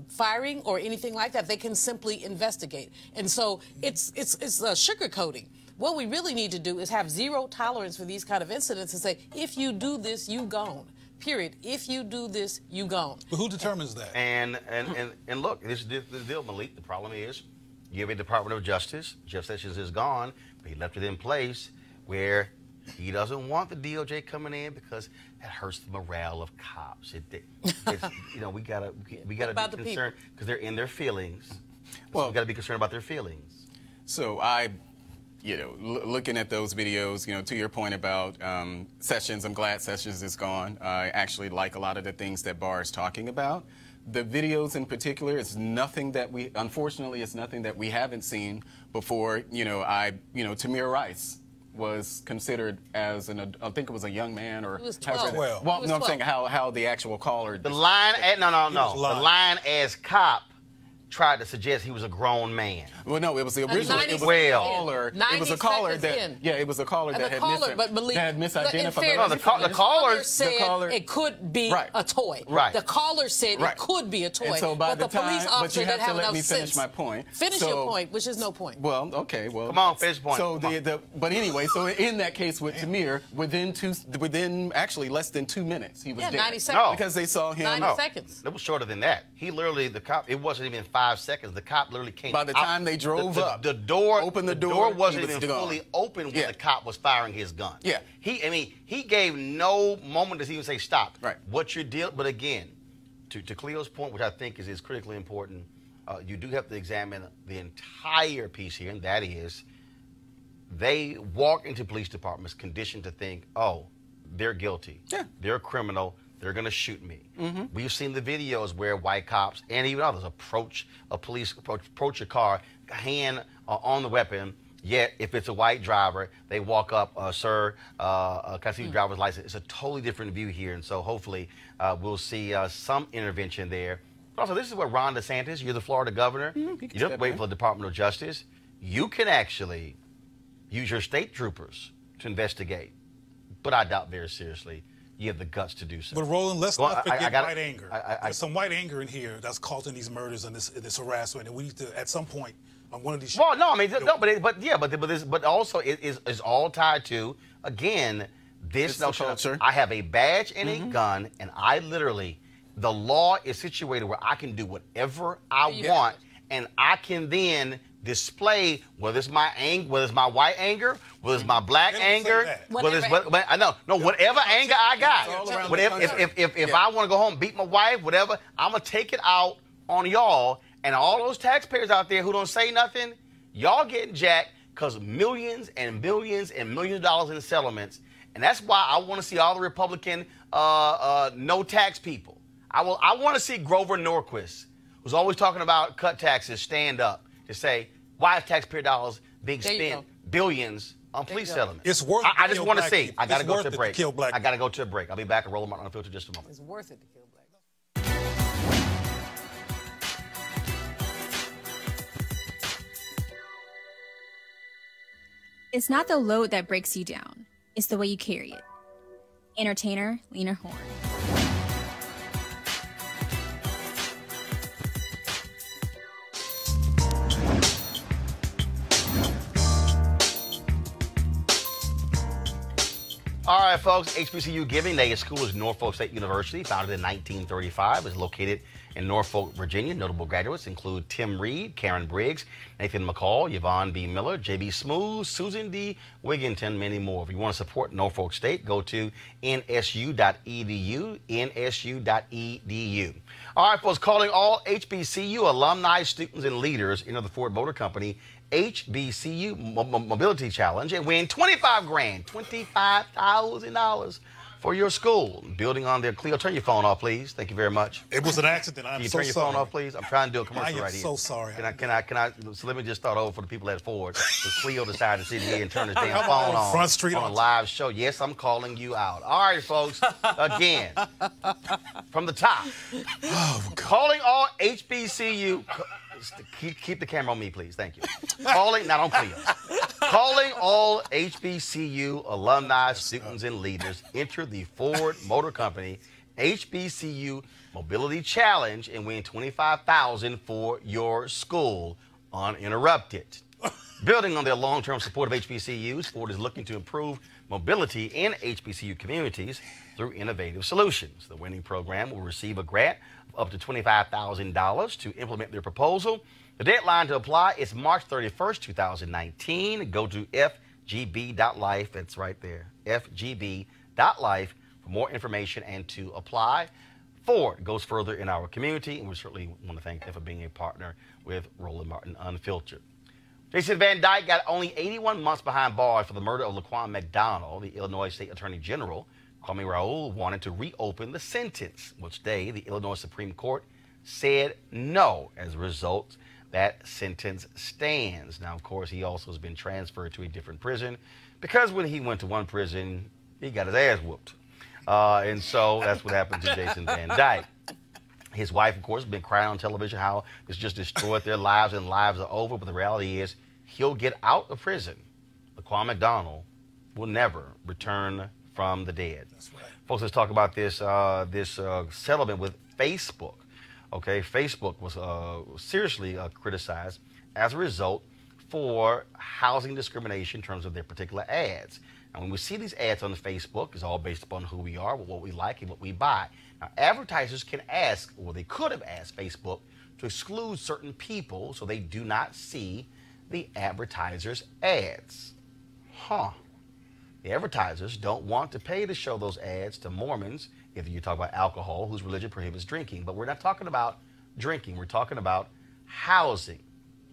firing, or anything like that. They can simply investigate. And so it's sugarcoating. What we really need to do is have zero tolerance for these kind of incidents and say, if you do this, you gone. Period. If you do this, you gone. But who determines that? And look, this is the deal, Malik. The problem is you have a Department of Justice. Jeff Sessions is gone, but he left it in place where he doesn't want the DOJ coming in because that hurts the morale of cops. It's, you know, we gotta be concerned because they're in their feelings. Well, we gotta be concerned about their feelings. So you know, looking at those videos, you know, to your point about Sessions, I'm glad Sessions is gone. I actually like a lot of the things that Barr is talking about. The videos in particular, it's nothing that unfortunately, it's nothing that we haven't seen before. You know, Tamir Rice was considered as I think it was a young man or. He was 12. Well, no, I'm saying how the actual caller. The line, no. The line as cop tried to suggest he was a grown man. Well, no, it was the original. It was a caller that. Yeah, it was a caller that had misidentified. No, the caller said it could be a toy. Right. The caller said it could be a toy. And so by but the police officer didn't have enough me sense. Finish my point. Finish your point, which is no point. Well, okay, well. Come on, finish point. So but anyway, so in that case with Tamir, within actually less than 2 minutes, he was dead. 90 seconds. No. Because they saw him. 90 seconds. It was shorter than that. He literally, the cop, it wasn't even 5 seconds. The cop literally came. By the time they drove up, the door wasn't even gone. fully open when the cop was firing his gun. Yeah. He gave no moment to even say stop. Right. What's your deal? But again, to Cleo's point, which I think is critically important, you do have to examine the entire piece here, and that is they walk into police departments conditioned to think, oh, they're guilty. Yeah. They're a criminal. They're going to shoot me. Mm-hmm. We've seen the videos where white cops and even others approach a car, hand on the weapon. Yet, if it's a white driver, they walk up, sir, can I see your driver's license? It's a totally different view here, and so hopefully we'll see some intervention there. But also, this is what Ron DeSantis, you're the Florida governor. You don't have to wait for the Department of Justice. You can actually use your state troopers to investigate, but I doubt very seriously you have the guts to do so. But Roland, let's not forget white anger. There's some white anger in here that's causing these murders and this harassment, and we need to, at some point, on one of these. Well, no, I mean, but also it is all tied to, again, this notion of I have a badge and a gun, and I literally, the law is situated where I can do whatever I want, and I can then display whether it's my white anger, whether it's my black anger, whether it's whatever anger I got. If I want to go home and beat my wife, whatever, I'm gonna take it out on y'all and all those taxpayers out there who don't say nothing. Y'all getting jacked because millions and billions and millions of dollars in settlements, and that's why I want to see all the Republican no tax people. I want to see Grover Norquist, who's always talking about cut taxes, stand up to say, why is taxpayer dollars being spent billions on police settlements? It's worth it. I just want to see. I got to go to a break. Kill black I got to go to a break. I'll be back at Roland Martin Unfiltered in just a moment. It's worth it to kill black. It's not the load that breaks you down. It's the way you carry it. Entertainer, Lena Horne. All right, folks, HBCU Giving Day. Its school is Norfolk State University, founded in 1935. It's located in Norfolk, Virginia. Notable graduates include Tim Reed, Karen Briggs, Nathan McCall, Yvonne B. Miller, J.B. Smooth, Susan D. Wigginton, many more. If you want to support Norfolk State, go to nsu.edu, nsu.edu. All right, folks, calling all HBCU alumni, students, and leaders into the Ford Motor Company HBCU Mobility Challenge and win $25,000 for your school. Building on their Cleo, turn your phone off, please. Thank you very much. It was an accident. I'm so sorry. Can you turn your phone off, please? I'm trying to do a commercial right here. I am so sorry. Can I? So let me just start over for the people at Ford. Because Cleo decided to sit here and turn his damn phone on Front Street on a live show. Yes, I'm calling you out. All right, folks. Again, from the top. Oh, calling all HBCU. Keep the camera on me, please. Thank you. Calling, not on Cleo. Calling all HBCU alumni, students, and leaders, enter the Ford Motor Company HBCU Mobility Challenge and win $25,000 for your school uninterrupted. Building on their long-term support of HBCUs, Ford is looking to improve mobility in HBCU communities through innovative solutions. The winning program will receive a grant of up to $25,000 to implement their proposal. The deadline to apply is March 31st, 2019. Go to fgb.life. That's right there, fgb.life for more information and to apply. Ford goes further in our community, and we certainly want to thank them for being a partner with Roland Martin Unfiltered. Jason Van Dyke got only 81 months behind bars for the murder of Laquan McDonald. The Illinois State Attorney General, Kwame Raoul, wanted to reopen the sentence, which today the Illinois Supreme Court said no. As a result, that sentence stands. Now, of course, he also has been transferred to a different prison because when he went to one prison, he got his ass whooped. And so that's what happened to Jason Van Dyke. His wife, of course, has been crying on television how this just destroyed their lives and lives are over. But the reality is he'll get out of prison. Laquan McDonald will never return from the dead. That's right. Folks, let's talk about this settlement with Facebook. Okay, Facebook was seriously criticized as a result for housing discrimination in terms of their particular ads. And when we see these ads on Facebook, it's all based upon who we are, what we like, and what we buy. Now, advertisers can ask, or they could have asked Facebook to exclude certain people so they do not see the advertisers' ads. The advertisers don't want to pay to show those ads to Mormons, if you talk about alcohol, whose religion prohibits drinking. But we're not talking about drinking. We're talking about housing.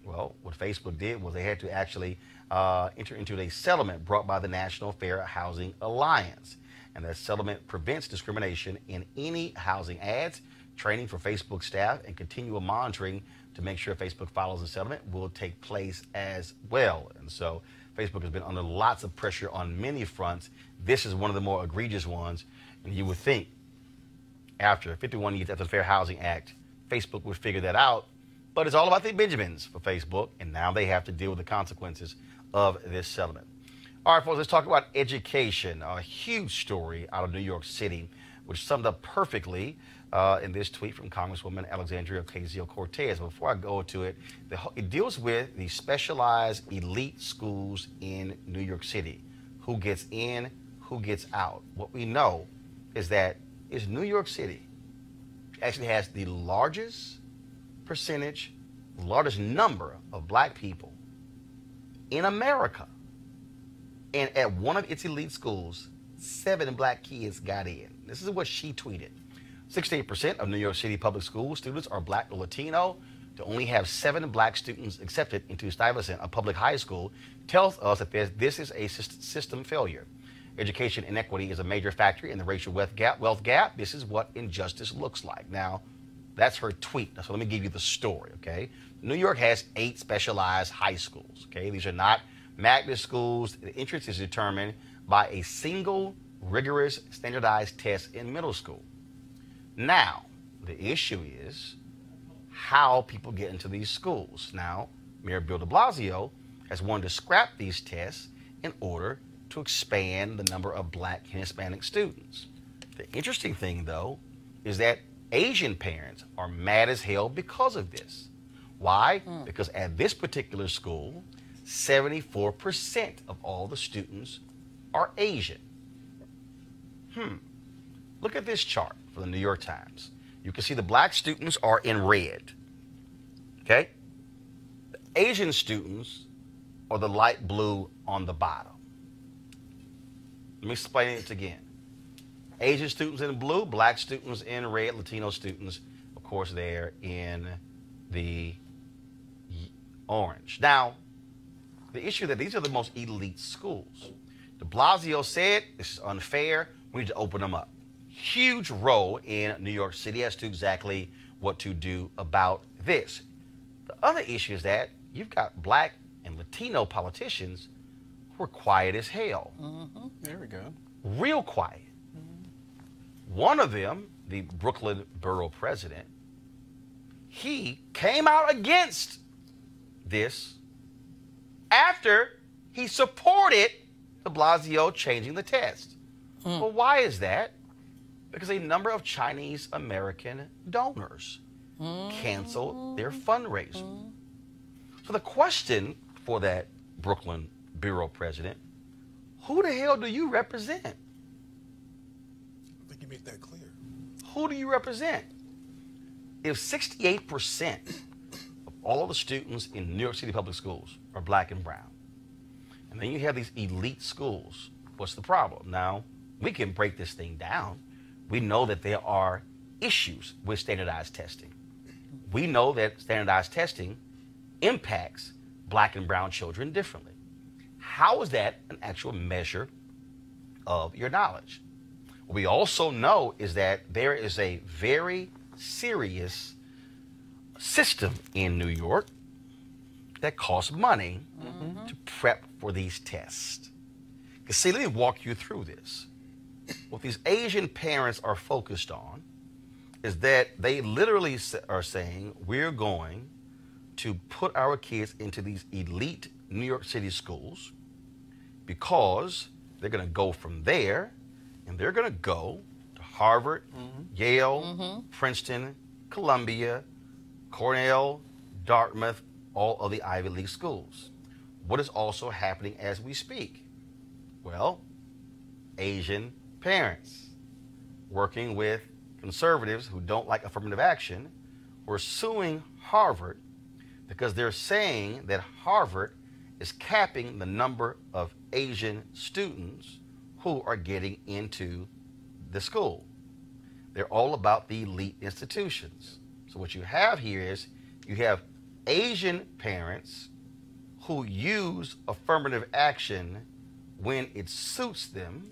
Well, what Facebook did was they had to actually enter into a settlement brought by the National Fair Housing Alliance. And that settlement prevents discrimination in any housing ads. Training for Facebook staff and continual monitoring to make sure Facebook follows the settlement will take place as well. And so Facebook has been under lots of pressure on many fronts. This is one of the more egregious ones. And you would think after 51 years after the Fair Housing Act, Facebook would figure that out. But it's all about the Benjamins for Facebook, and now they have to deal with the consequences of this settlement. All right, folks, let's talk about education. A huge story out of New York City, which summed up perfectly in this tweet from Congresswoman Alexandria Ocasio-Cortez. Before I go to it, it deals with the specialized elite schools in New York City. Who gets in, who gets out. What we know is that it's New York City actually has the largest percentage, largest number of black people in America. And at one of its elite schools, 7 black kids got in. This is what she tweeted. 68% of New York City public school students are black or Latino. To only have 7 black students accepted into Stuyvesant, a public high school, tells us that this is a system failure. Education inequity is a major factor in the racial wealth gap. This is what injustice looks like. Now, that's her tweet. So let me give you the story, okay? New York has 8 specialized high schools, okay? These are not magnet schools. The entrance is determined by a single rigorous standardized test in middle school. Now, the issue is how people get into these schools. Now, Mayor Bill de Blasio has wanted to scrap these tests in order to expand the number of black and Hispanic students. The interesting thing, though, is that Asian parents are mad as hell because of this. Why? Because at this particular school, 74% of all the students are Asian. Look at this chart for the New York Times. You can see the black students are in red, okay? The Asian students are the light blue on the bottom. Let me explain it again. Asian students in blue, black students in red, Latino students, of course, they're in the orange. Now, the issue that these are the most elite schools. De Blasio said this is unfair. We need to open them up. Huge role in New York City as to exactly what to do about this. The other issue is that you've got black and Latino politicians who are quiet as hell. There we go. Real quiet. One of them, the Brooklyn borough president, he came out against this after he supported de Blasio changing the test. Well, why is that? Because a number of Chinese American donors canceled their fundraiser. So the question for that Brooklyn bureau president, who the hell do you represent? I think you make that clear. Who do you represent? If 68% of all the students in New York City public schools are black and brown, and then you have these elite schools, what's the problem? Now, we can break this thing down. We know that there are issues with standardized testing. We know that standardized testing impacts black and brown children differently. How is that an actual measure of your knowledge? What we also know is that there is a very serious system in New York that costs money to prep for these tests. Because see, let me walk you through this. What these Asian parents are focused on is that they literally are saying, we're going to put our kids into these elite New York City schools because they're going to go from there and they're going to go to Harvard, Yale, Princeton, Columbia, Cornell, Dartmouth, all of the Ivy League schools. What is also happening as we speak? Well, Asian parents working with conservatives who don't like affirmative action were suing Harvard because they're saying that Harvard is capping the number of Asian students who are getting into the school. They're all about the elite institutions. So what you have here is you have Asian parents who use affirmative action when it suits them,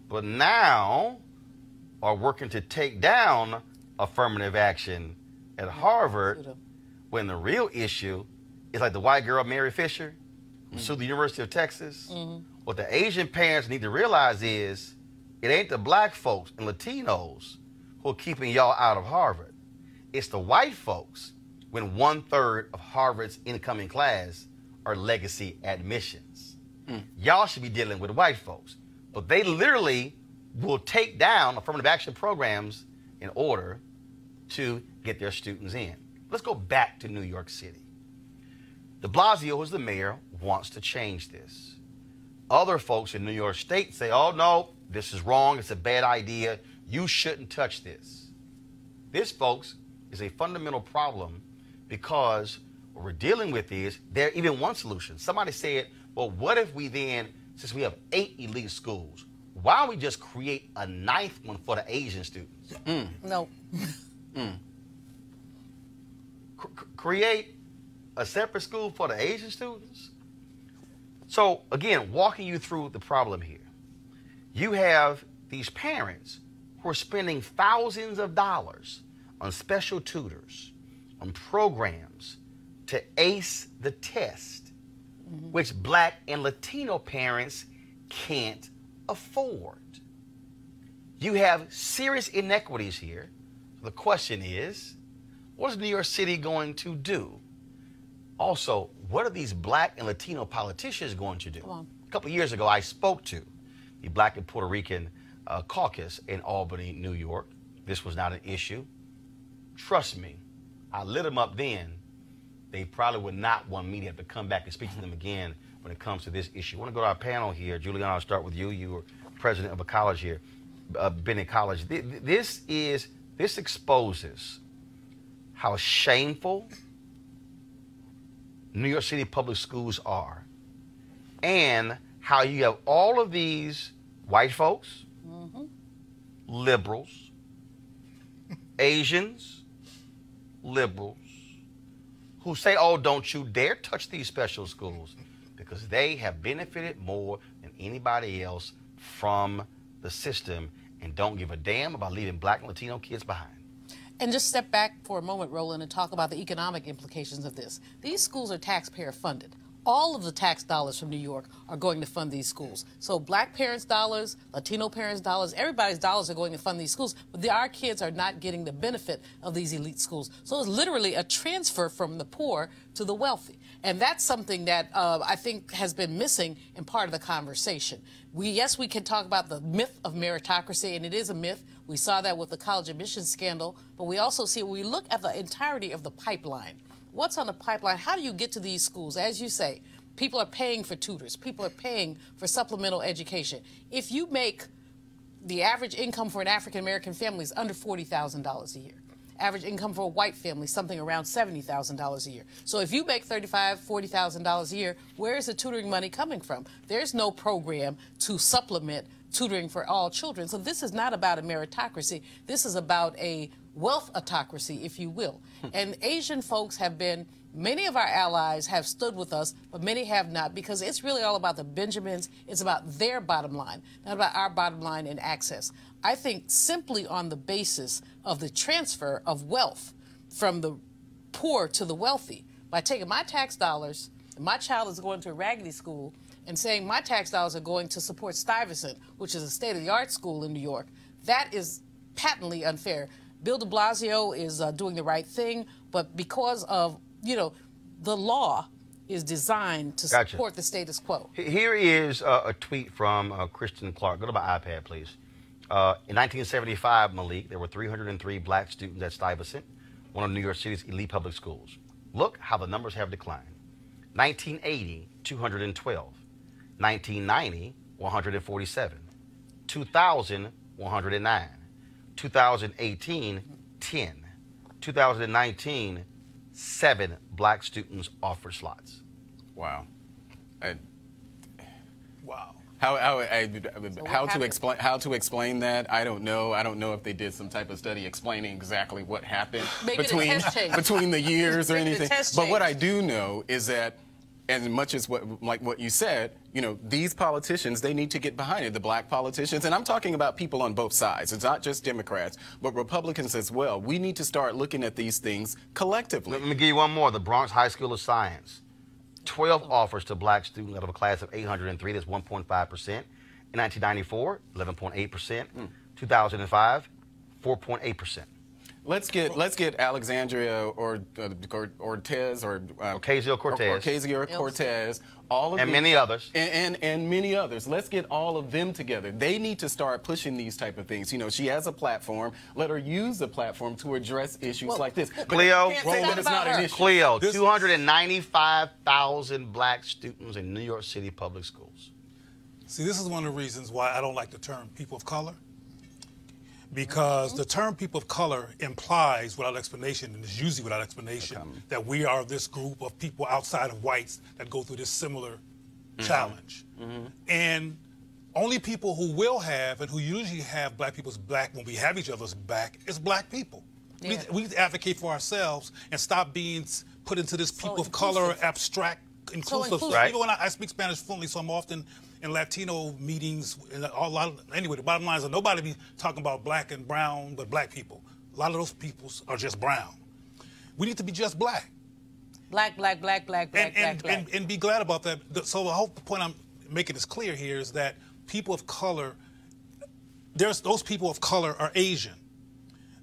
but now are working to take down affirmative action at Harvard when the real issue is like the white girl Mary Fisher who sued the University of Texas. What the Asian parents need to realize is it ain't the black folks and Latinos who are keeping y'all out of Harvard. It's the white folks when 1/3 of Harvard's incoming class are legacy admissions. Y'all should be dealing with white folks, but they literally will take down affirmative action programs in order to get their students in. Let's go back to New York City. De Blasio, who's the mayor, wants to change this. Other folks in New York State say, oh no, this is wrong, it's a bad idea, you shouldn't touch this. This, folks, is a fundamental problem because what we're dealing with is there even one solution. Somebody said, well, what if we then, since we have 8 elite schools, why don't we just create a 9th one for the Asian students? No. Create a separate school for the Asian students? So, again, walking you through the problem here. You have these parents who are spending thousands of dollars on special tutors, on programs to ace the test, which black and Latino parents can't afford. You have serious inequities here. The question is, what is New York City going to do? Also, what are these black and Latino politicians going to do? A couple of years ago, I spoke to the Black and Puerto Rican caucus in Albany, New York. This was not an issue. Trust me, I lit them up then. They probably would not want me to have to come back and speak to them again when it comes to this issue. I want to go to our panel here. Juliana, I'll start with you. You were president of a college here, Bennett College. This exposes how shameful New York City public schools are and how you have all of these white folks, liberals, Asians, liberals, who say, oh, don't you dare touch these special schools because they have benefited more than anybody else from the system and don't give a damn about leaving black and Latino kids behind. And just step back for a moment, Roland, and talk about the economic implications of this. These schools are taxpayer funded. All of the tax dollars from New York are going to fund these schools. So black parents' dollars, Latino parents' dollars, everybody's dollars are going to fund these schools, but our kids are not getting the benefit of these elite schools. So it's literally a transfer from the poor to the wealthy. And that's something that I think has been missing in part of the conversation. Yes, we can talk about the myth of meritocracy, and it is a myth. We saw that with the college admissions scandal, but we also see, when we look at the entirety of the pipeline, what's on the pipeline? How do you get to these schools? As you say, people are paying for tutors. People are paying for supplemental education. If you make the average income for an African-American family is under $40,000 a year. Average income for a white family, something around $70,000 a year. So if you make $35,000, $40,000 a year, where is the tutoring money coming from? There's no program to supplement tutoring for all children. So this is not about a meritocracy. This is about a wealth autocracy, if you will. And Asian folks have been, many of our allies have stood with us, but many have not, because it's really all about the Benjamins. It's about their bottom line, not about our bottom line in access. I think simply on the basis of the transfer of wealth from the poor to the wealthy, by taking my tax dollars, and my child is going to a raggedy school, and saying my tax dollars are going to support Stuyvesant, which is a state-of-the-art school in New York, that is patently unfair. Bill de Blasio is doing the right thing, but because of, the law is designed to support the status quo. Here is a tweet from Kristen Clark. Go to my iPad, please. In 1975, Malik, there were 303 black students at Stuyvesant, one of New York City's elite public schools. Look how the numbers have declined. 1980, 212. 1990, 147. 2000, 109. 2018, 10. 2019, 7 black students offered slots. Wow. Wow. How to explain that? I don't know. I don't know if they did some type of study explaining exactly what happened between the years or anything. But what I do know is that, as much as what you said, these politicians, they need to get behind it, the black politicians. And I'm talking about people on both sides. It's not just Democrats, but Republicans as well. We need to start looking at these things collectively. Let me give you one more. The Bronx High School of Science. 12 offers to black students out of a class of 803. That's 1.5%. In 1994, 11.8%. 2005, 4.8%. Let's get Alexandria or Ortez or Ocasio-Cortez, all of and many others, and many others. Let's get all of them together. They need to start pushing these type of things. She has a platform. Let her use the platform to address issues like this. Cleo, Roland, it's not an issue. Cleo, 295,000 black students in New York City public schools. See, this is one of the reasons why I don't like the term people of color. Because the term people of color implies, without explanation, and is usually without explanation, that we are this group of people outside of whites that go through this similar challenge. And only people who will have, and who usually have black people's back when we have each other's back, is black people. Yeah. We need to advocate for ourselves and stop being put into this people of color abstract inclusive. Right. Even when I speak Spanish fluently, so I'm often in Latino meetings, and anyway, the bottom line is that nobody be talking about black and brown, but black people. A lot of those people are just brown. We need to be just black. Black. And be glad about that. So I hope the point I'm making is clear here is that people of color, those people of color are Asian.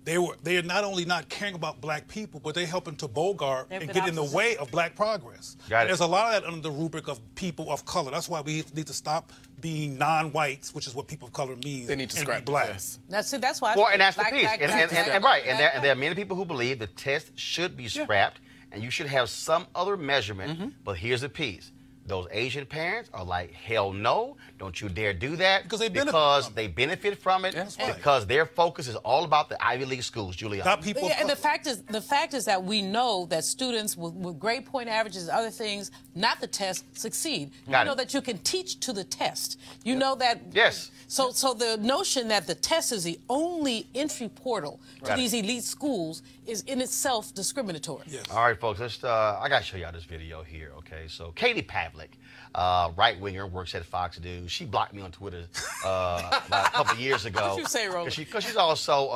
They are not only not caring about black people, but they're helping to bogart and get in the way of black progress. There's a lot of that under the rubric of people of color. That's why we need to stop being non-whites, which is what people of color means. They need to scrap black. That's why. Well, and that's the piece. And there are many people who believe the test should be scrapped, and you should have some other measurement. But here's the piece. Those Asian parents are like, hell no, don't you dare do that. Because they benefit from it. Because their focus is all about the Ivy League schools, Juliana. And the fact is that we know that students with grade point averages and other things, not the test, succeed. You know that you can teach to the test. You know that. Yes. So the notion that the test is the only entry portal to these elite schools is in itself discriminatory. Yes. All right, folks, I got to show y'all this video here, okay? So Katie Pavlik, right-winger, works at Fox News. She blocked me on Twitter about a couple of years ago. What did you say, Roland? Because she's also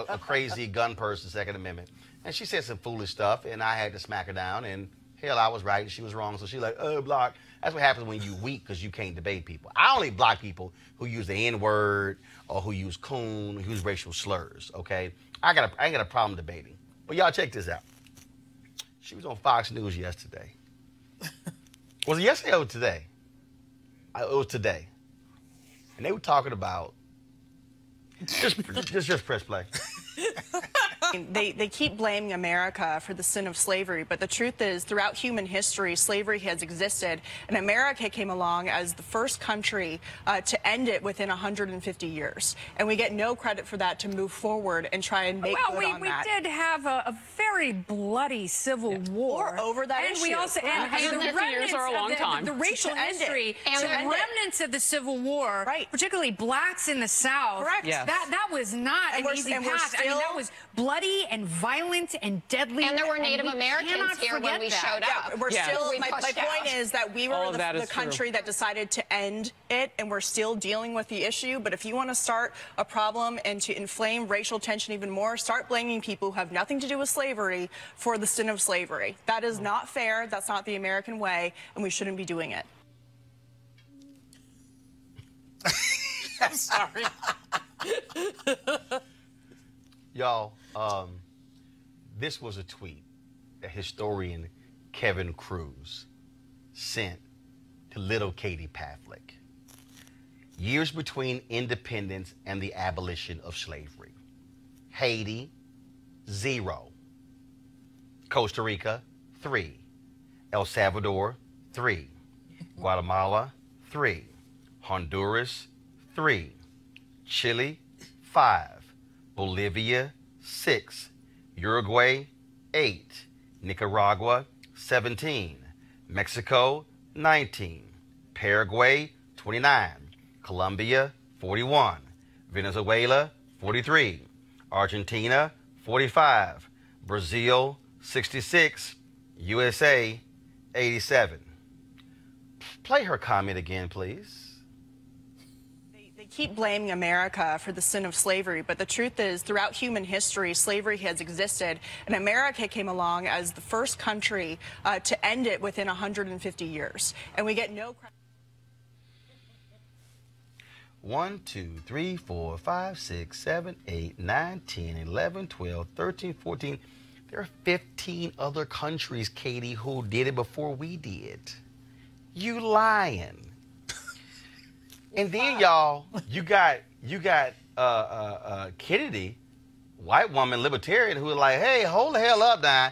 a crazy gun person, Second Amendment. And she said some foolish stuff, and I had to smack her down, and hell, I was right and she was wrong. So she's like, block. That's what happens when you weak because you can't debate people. I only block people who use the N-word or who use coon, who use racial slurs, okay? I ain't got a problem debating. But y'all check this out. She was on Fox News yesterday. Was it yesterday or today? It was today. And they were talking about, just press play. They keep blaming America for the sin of slavery, but the truth is, throughout human history, slavery has existed, and America came along as the first country to end it within 150 years. And we get no credit for that to move forward and try and make good on that. We did have a very bloody civil war. Or over that and issue. we also, and the 150 years remnants are a long of time. the racial history, and the remnants of the Civil War, particularly blacks in the South. Correct. Yes. That was not an easy path. I mean, that was bloody and violent and deadly. And there were Native we Americans cannot here when forget we that. showed up. We're still, We my pushed point out. is that we were All of that the is country true. that decided to end it, and we're still dealing with the issue. But if you want to start a problem and to inflame racial tension even more, start blaming people who have nothing to do with slavery for the sin of slavery. That is not fair. That's not the American way, and we shouldn't be doing it. I'm sorry. Y'all, this was a tweet that historian Kevin Cruz sent to little Katie Pavlik. Years between independence and the abolition of slavery. Haiti, 0. Costa Rica, 3. El Salvador, 3. Guatemala, 3. Honduras, 3. Chile, 5. Bolivia, 6. Uruguay, 8. Nicaragua, 17. Mexico, 19. Paraguay, 29. Colombia, 41. Venezuela, 43. Argentina, 45. Brazil, 66. USA, 87. Play her comment again, please. They keep blaming America for the sin of slavery, but the truth is, throughout human history, slavery has existed, and America came along as the first country to end it within 150 years. And we get no credit. 1, 2, 3, 4, 5, 6, 7, 8, 9, 10, 11, 12, 13, 14. There are 15 other countries, Katie, who did it before we did. You lying. And then, y'all, you got Kennedy, white woman, libertarian, who was like, hey, hold the hell up now.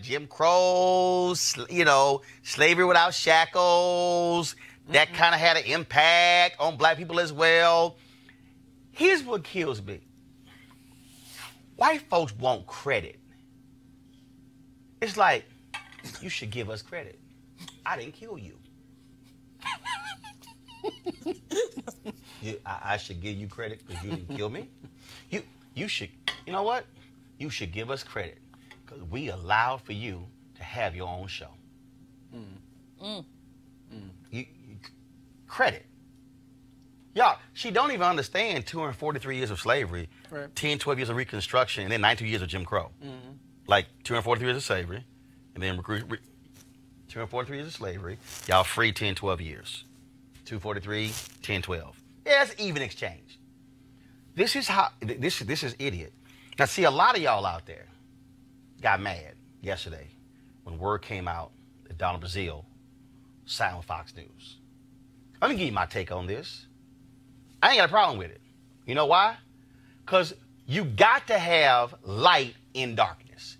Jim Crow, slavery without shackles. That kind of had an impact on black people as well. Here's what kills me. White folks want credit. It's like, you should give us credit. I didn't kill you. I should give you credit because you didn't kill me. You should, you know what? You should give us credit because we allowed for you to have your own show. Credit. Y'all, she don't even understand 243 years of slavery, 10, 12 years of Reconstruction, and then 92 years of Jim Crow. Like 243 years of slavery, and then 243 years of slavery. Y'all free 10, 12 years. 243, 10, 12. Yeah, that's even exchange. This is how, this is idiot. Now, see, a lot of y'all out there got mad yesterday when word came out that Donald Brazile signed with Fox News. Let me give you my take on this. I ain't got a problem with it. You know why? Because you got to have light in darkness.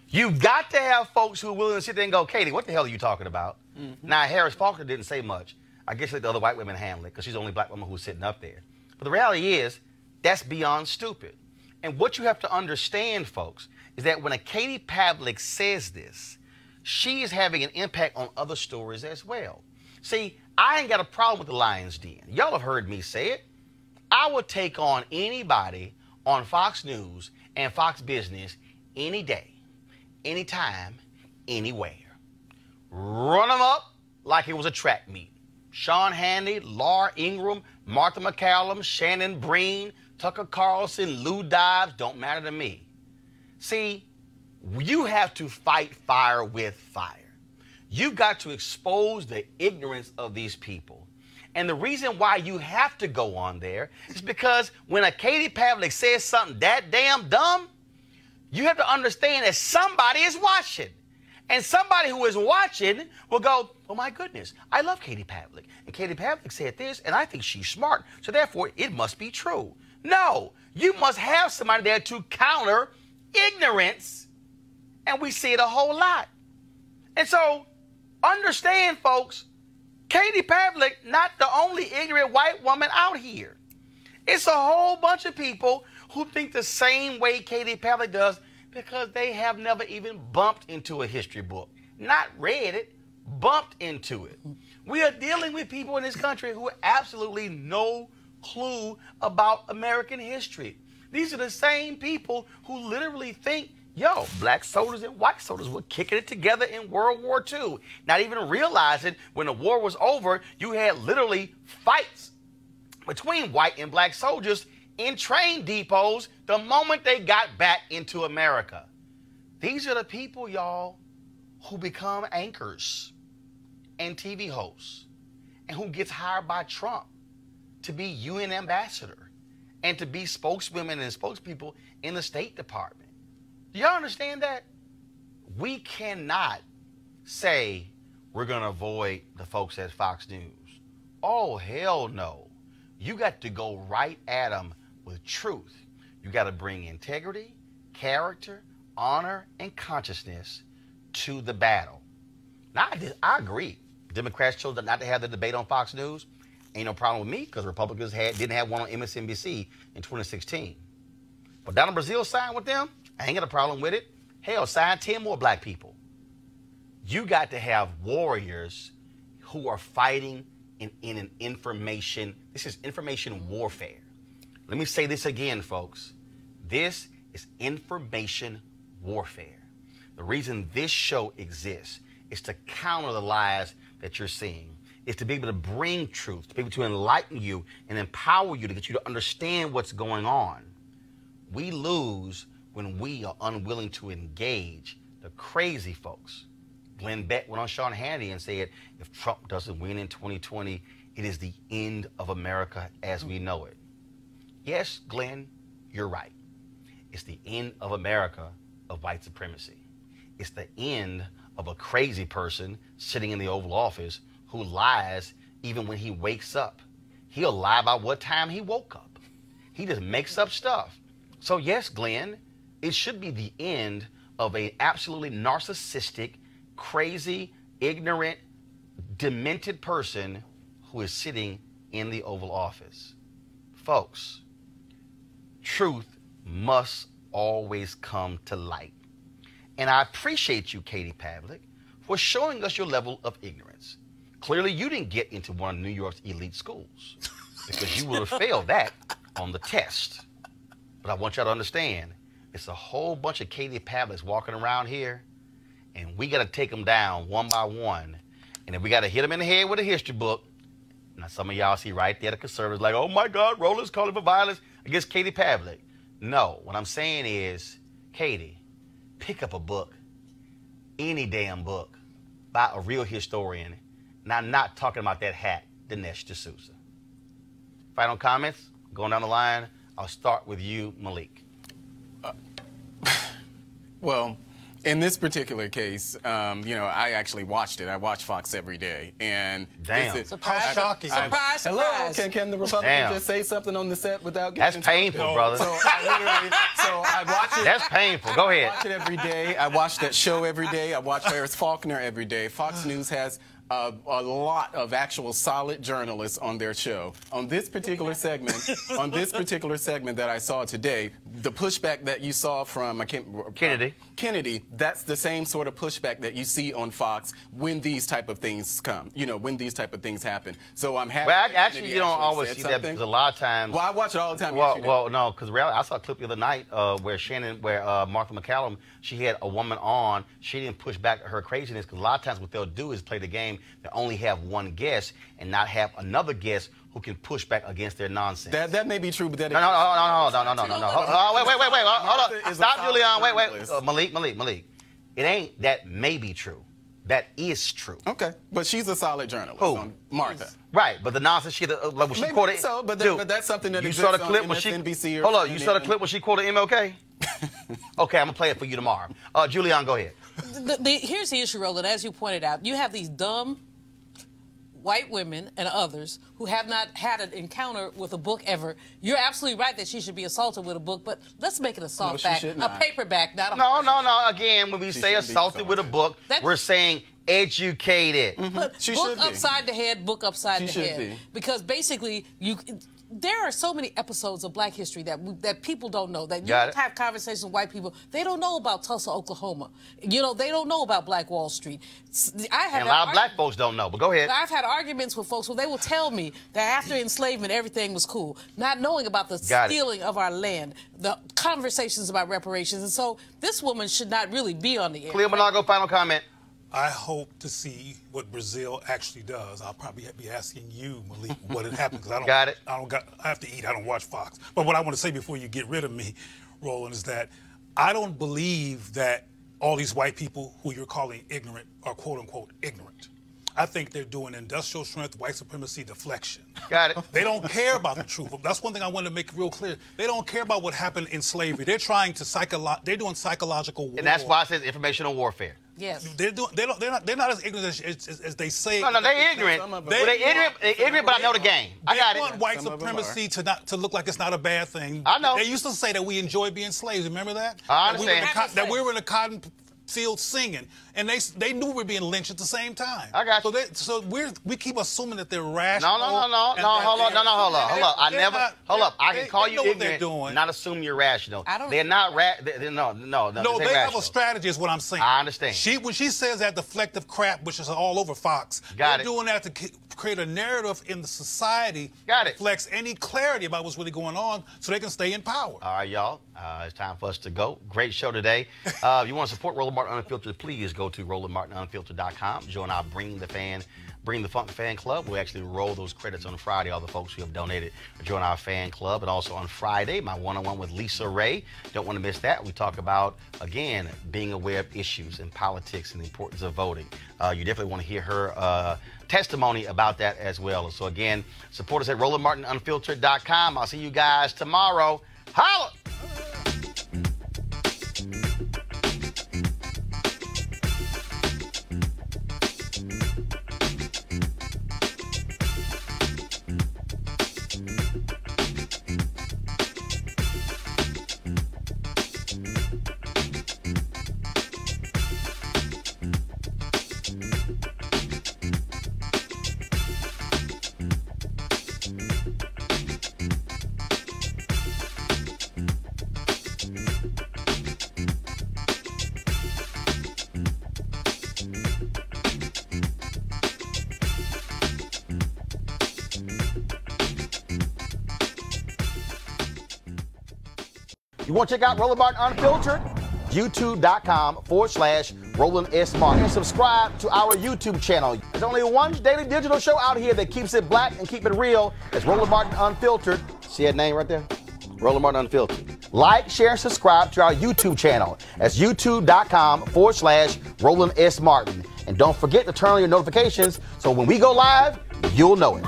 You got to have folks who are willing to sit there and go, Katie, what the hell are you talking about? Now, Harris Faulkner didn't say much. I guess let the other white women handle it because she's the only black woman who's sitting up there. But the reality is, that's beyond stupid. And what you have to understand, folks, is that when a Katie Pavlik says this, she is having an impact on other stories as well. See, I ain't got a problem with the Lion's Den. Y'all have heard me say it. I would take on anybody on Fox News and Fox Business any day, anytime, anywhere. Run them up like it was a track meet. Sean Hannity, Laura Ingraham, Martha McCallum, Shannon Breen, Tucker Carlson, Lou Dobbs, don't matter to me. See, you have to fight fire with fire. You've got to expose the ignorance of these people. And the reason why you have to go on there is because when a Katie Pavlik says something that damn dumb, you have to understand that somebody is watching. And somebody who is watching will go, oh my goodness, I love Katie Pavlik. And Katie Pavlik said this, and I think she's smart, so therefore it must be true. No, you must have somebody there to counter ignorance, and we see it a whole lot. And so, understand, folks, Katie Pavlik, not the only ignorant white woman out here. It's a whole bunch of people who think the same way Katie Pavlik does because they have never even bumped into a history book. Not read it, bumped into it. We are dealing with people in this country who have absolutely no clue about American history. These are the same people who literally think, yo, black soldiers and white soldiers were kicking it together in World War II. Not even realizing when the war was over, you had literally fights between white and black soldiers in train depots the moment they got back into America. These are the people, y'all, who become anchors and TV hosts and who gets hired by Trump to be UN ambassador and to be spokeswomen and spokespeople in the State Department. Do y'all understand that? We cannot say we're going to avoid the folks at Fox News. Oh, hell no. You got to go right at them with truth. You got to bring integrity, character, honor, and consciousness to the battle. Now, I agree. Democrats chose not to have the debate on Fox News. Ain't no problem with me because Republicans didn't have one on MSNBC in 2016. But Donald Brazil signed with them. I ain't got a problem with it. Hell, sign 10 more black people. You got to have warriors who are fighting in an information. This is information warfare. Let me say this again, folks. This is information warfare. The reason this show exists is to counter the lies that you're seeing. Is to be able to bring truth, to be able to enlighten you and empower you to get you to understand what's going on. We lose when we are unwilling to engage the crazy folks. Glenn Beck went on Sean Hannity and said, if Trump doesn't win in 2020, it is the end of America as we know it. Yes, Glenn, you're right. It's the end of America of white supremacy. It's the end of a crazy person sitting in the Oval Office who lies even when he wakes up. He'll lie about what time he woke up. He just makes up stuff. So yes, Glenn, it should be the end of an absolutely narcissistic, crazy, ignorant, demented person who is sitting in the Oval Office. Folks, truth must always come to light. And I appreciate you, Katie Pavlik, for showing us your level of ignorance. Clearly, you didn't get into one of New York's elite schools because you would have failed that on the test. But I want y'all to understand, it's a whole bunch of Katie Pavliks walking around here, and we got to take them down one by one. And if we got to hit them in the head with a history book, now some of y'all see right there the conservatives like, oh my God, Roland's calling for violence against Katie Pavlik. No, what I'm saying is, Katie, pick up a book, any damn book, by a real historian. And I'm not talking about that hack, Dinesh D'Souza. Final comments? Going down the line, I'll start with you, Malik. Well, in this particular case, I actually watched it. I watch Fox every day. And damn. Surprise. Shocking. Surprise, hello, surprise. can the Republican just say something on the set without getting That's painful, brother. So I watch it. That's painful. Go ahead. I watch it every day. I watch that show every day. I watch Harris Faulkner every day. Fox News has a lot of actual solid journalists on their show. On this particular segment, that I saw today, the pushback that you saw from Kennedy, that's the same sort of pushback that you see on Fox when these type of things come. When these type of things happen. So I'm happy. Well, actually, you don't always see that because a lot of times. Well, I watch it all the time. Well, no, because I saw a clip the other night where Martha McCallum, she had a woman on. She didn't push back her craziness because a lot of times what they'll do is play the game. They only have one guest and not have another guest who can push back against their nonsense. That may be true, but that no. Wait. Hold up. Stop, Julian. Wait. Malik. It ain't that may be true. That is true. Okay, but she's a solid journalist. Who? Martha. Right, but the nonsense she quoted. So, but that's something that you saw the clip when NBC. Hold on, you saw the clip when she quoted MLK. Okay, I'm gonna play it for you tomorrow. Julian, go ahead. Here's the issue, Roland. As you pointed out, you have these dumb white women and others who have not had an encounter with a book ever. You're absolutely right that she should be assaulted with a book, but let's make it a softback, a paperback, not a... No. Again, when we say assaulted with a book, we're saying educated. But book upside the head, book upside the head. Because basically, there are so many episodes of Black history that people don't know, that you have conversations with white people. They don't know about Tulsa, Oklahoma. You know, they don't know about Black Wall Street. And a lot of Black folks don't know, but go ahead. I've had arguments with folks where they will tell me that after enslavement, everything was cool, not knowing about the stealing of our land, the conversations about reparations. And so this woman should not really be on the air. Cleo Monago, final comment. I hope to see what Brazil actually does. I'll probably be asking you, Malik, what had happened, because I have to eat. I don't watch Fox. But what I want to say before you get rid of me, Roland, is that I don't believe that all these white people who you're calling ignorant are quote unquote ignorant. I think they're doing industrial strength, white supremacy deflection. Got it. They don't care about the truth. That's one thing I want to make real clear. They don't care about what happened in slavery. They're trying to they're doing psychological war. And that's why it says informational warfare. Yes. They're not as ignorant as they say. No, they're ignorant. They're ignorant, but I know the game. I got it. They want white supremacy to look like it's not a bad thing. I know. They used to say that we enjoy being slaves. Remember that? I understand. That we were in the cotton field singing, and they knew we were being lynched at the same time. I got you. So we keep assuming that they're rational. No. Hold up. I can call you ignorant, not assume you're rational. They're not No, they have a strategy, is what I'm saying. I understand. When she says that deflective crap, which is all over Fox, they're doing that to create a narrative in the society that reflects any clarity about what's really going on, so they can stay in power. All right, y'all. It's time for us to go. Great show today. If you want to support Roland Martin Unfiltered, please go to RolandMartinUnfiltered.com. Join our Bring the Funk fan club. We actually roll those credits on Friday, all the folks who have donated. Join our fan club. And also on Friday, my one-on-one with Lisa Ray. Don't want to miss that. We talk about, again, being aware of issues in politics and the importance of voting. You definitely want to hear her testimony about that as well. So again, support us at RolandMartinUnfiltered.com. I'll see you guys tomorrow. Holla! You want to check out Roland Martin Unfiltered? YouTube.com/Roland S. Martin. And subscribe to our YouTube channel. There's only one daily digital show out here that keeps it black and keep it real. It's Roland Martin Unfiltered. See that name right there? Roland Martin Unfiltered. Like, share, and subscribe to our YouTube channel. That's YouTube.com/Roland S. Martin. And don't forget to turn on your notifications so when we go live, you'll know it.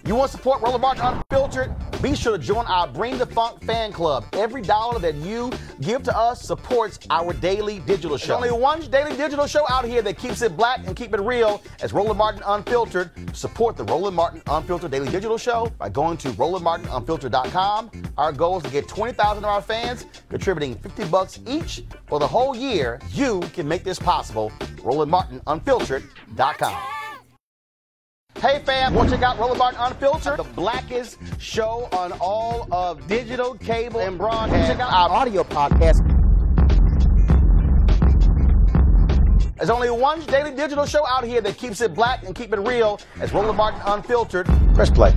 You want to support Roland Martin Unfiltered? Be sure to join our Bring the Funk fan club. Every dollar that you give to us supports our daily digital show. There's only one daily digital show out here that keeps it black and keep it real. It's Roland Martin Unfiltered. Support the Roland Martin Unfiltered daily digital show by going to RolandMartinUnfiltered.com. Our goal is to get 20,000 of our fans contributing $50 each for the whole year. You can make this possible. RolandMartinUnfiltered.com. Hey fam, want to check out Roland Martin Unfiltered, the blackest show on all of digital, cable, and broadcast. Check out our audio podcast. There's only one daily digital show out here that keeps it black and keep it real. It's Roland Martin Unfiltered. Press play.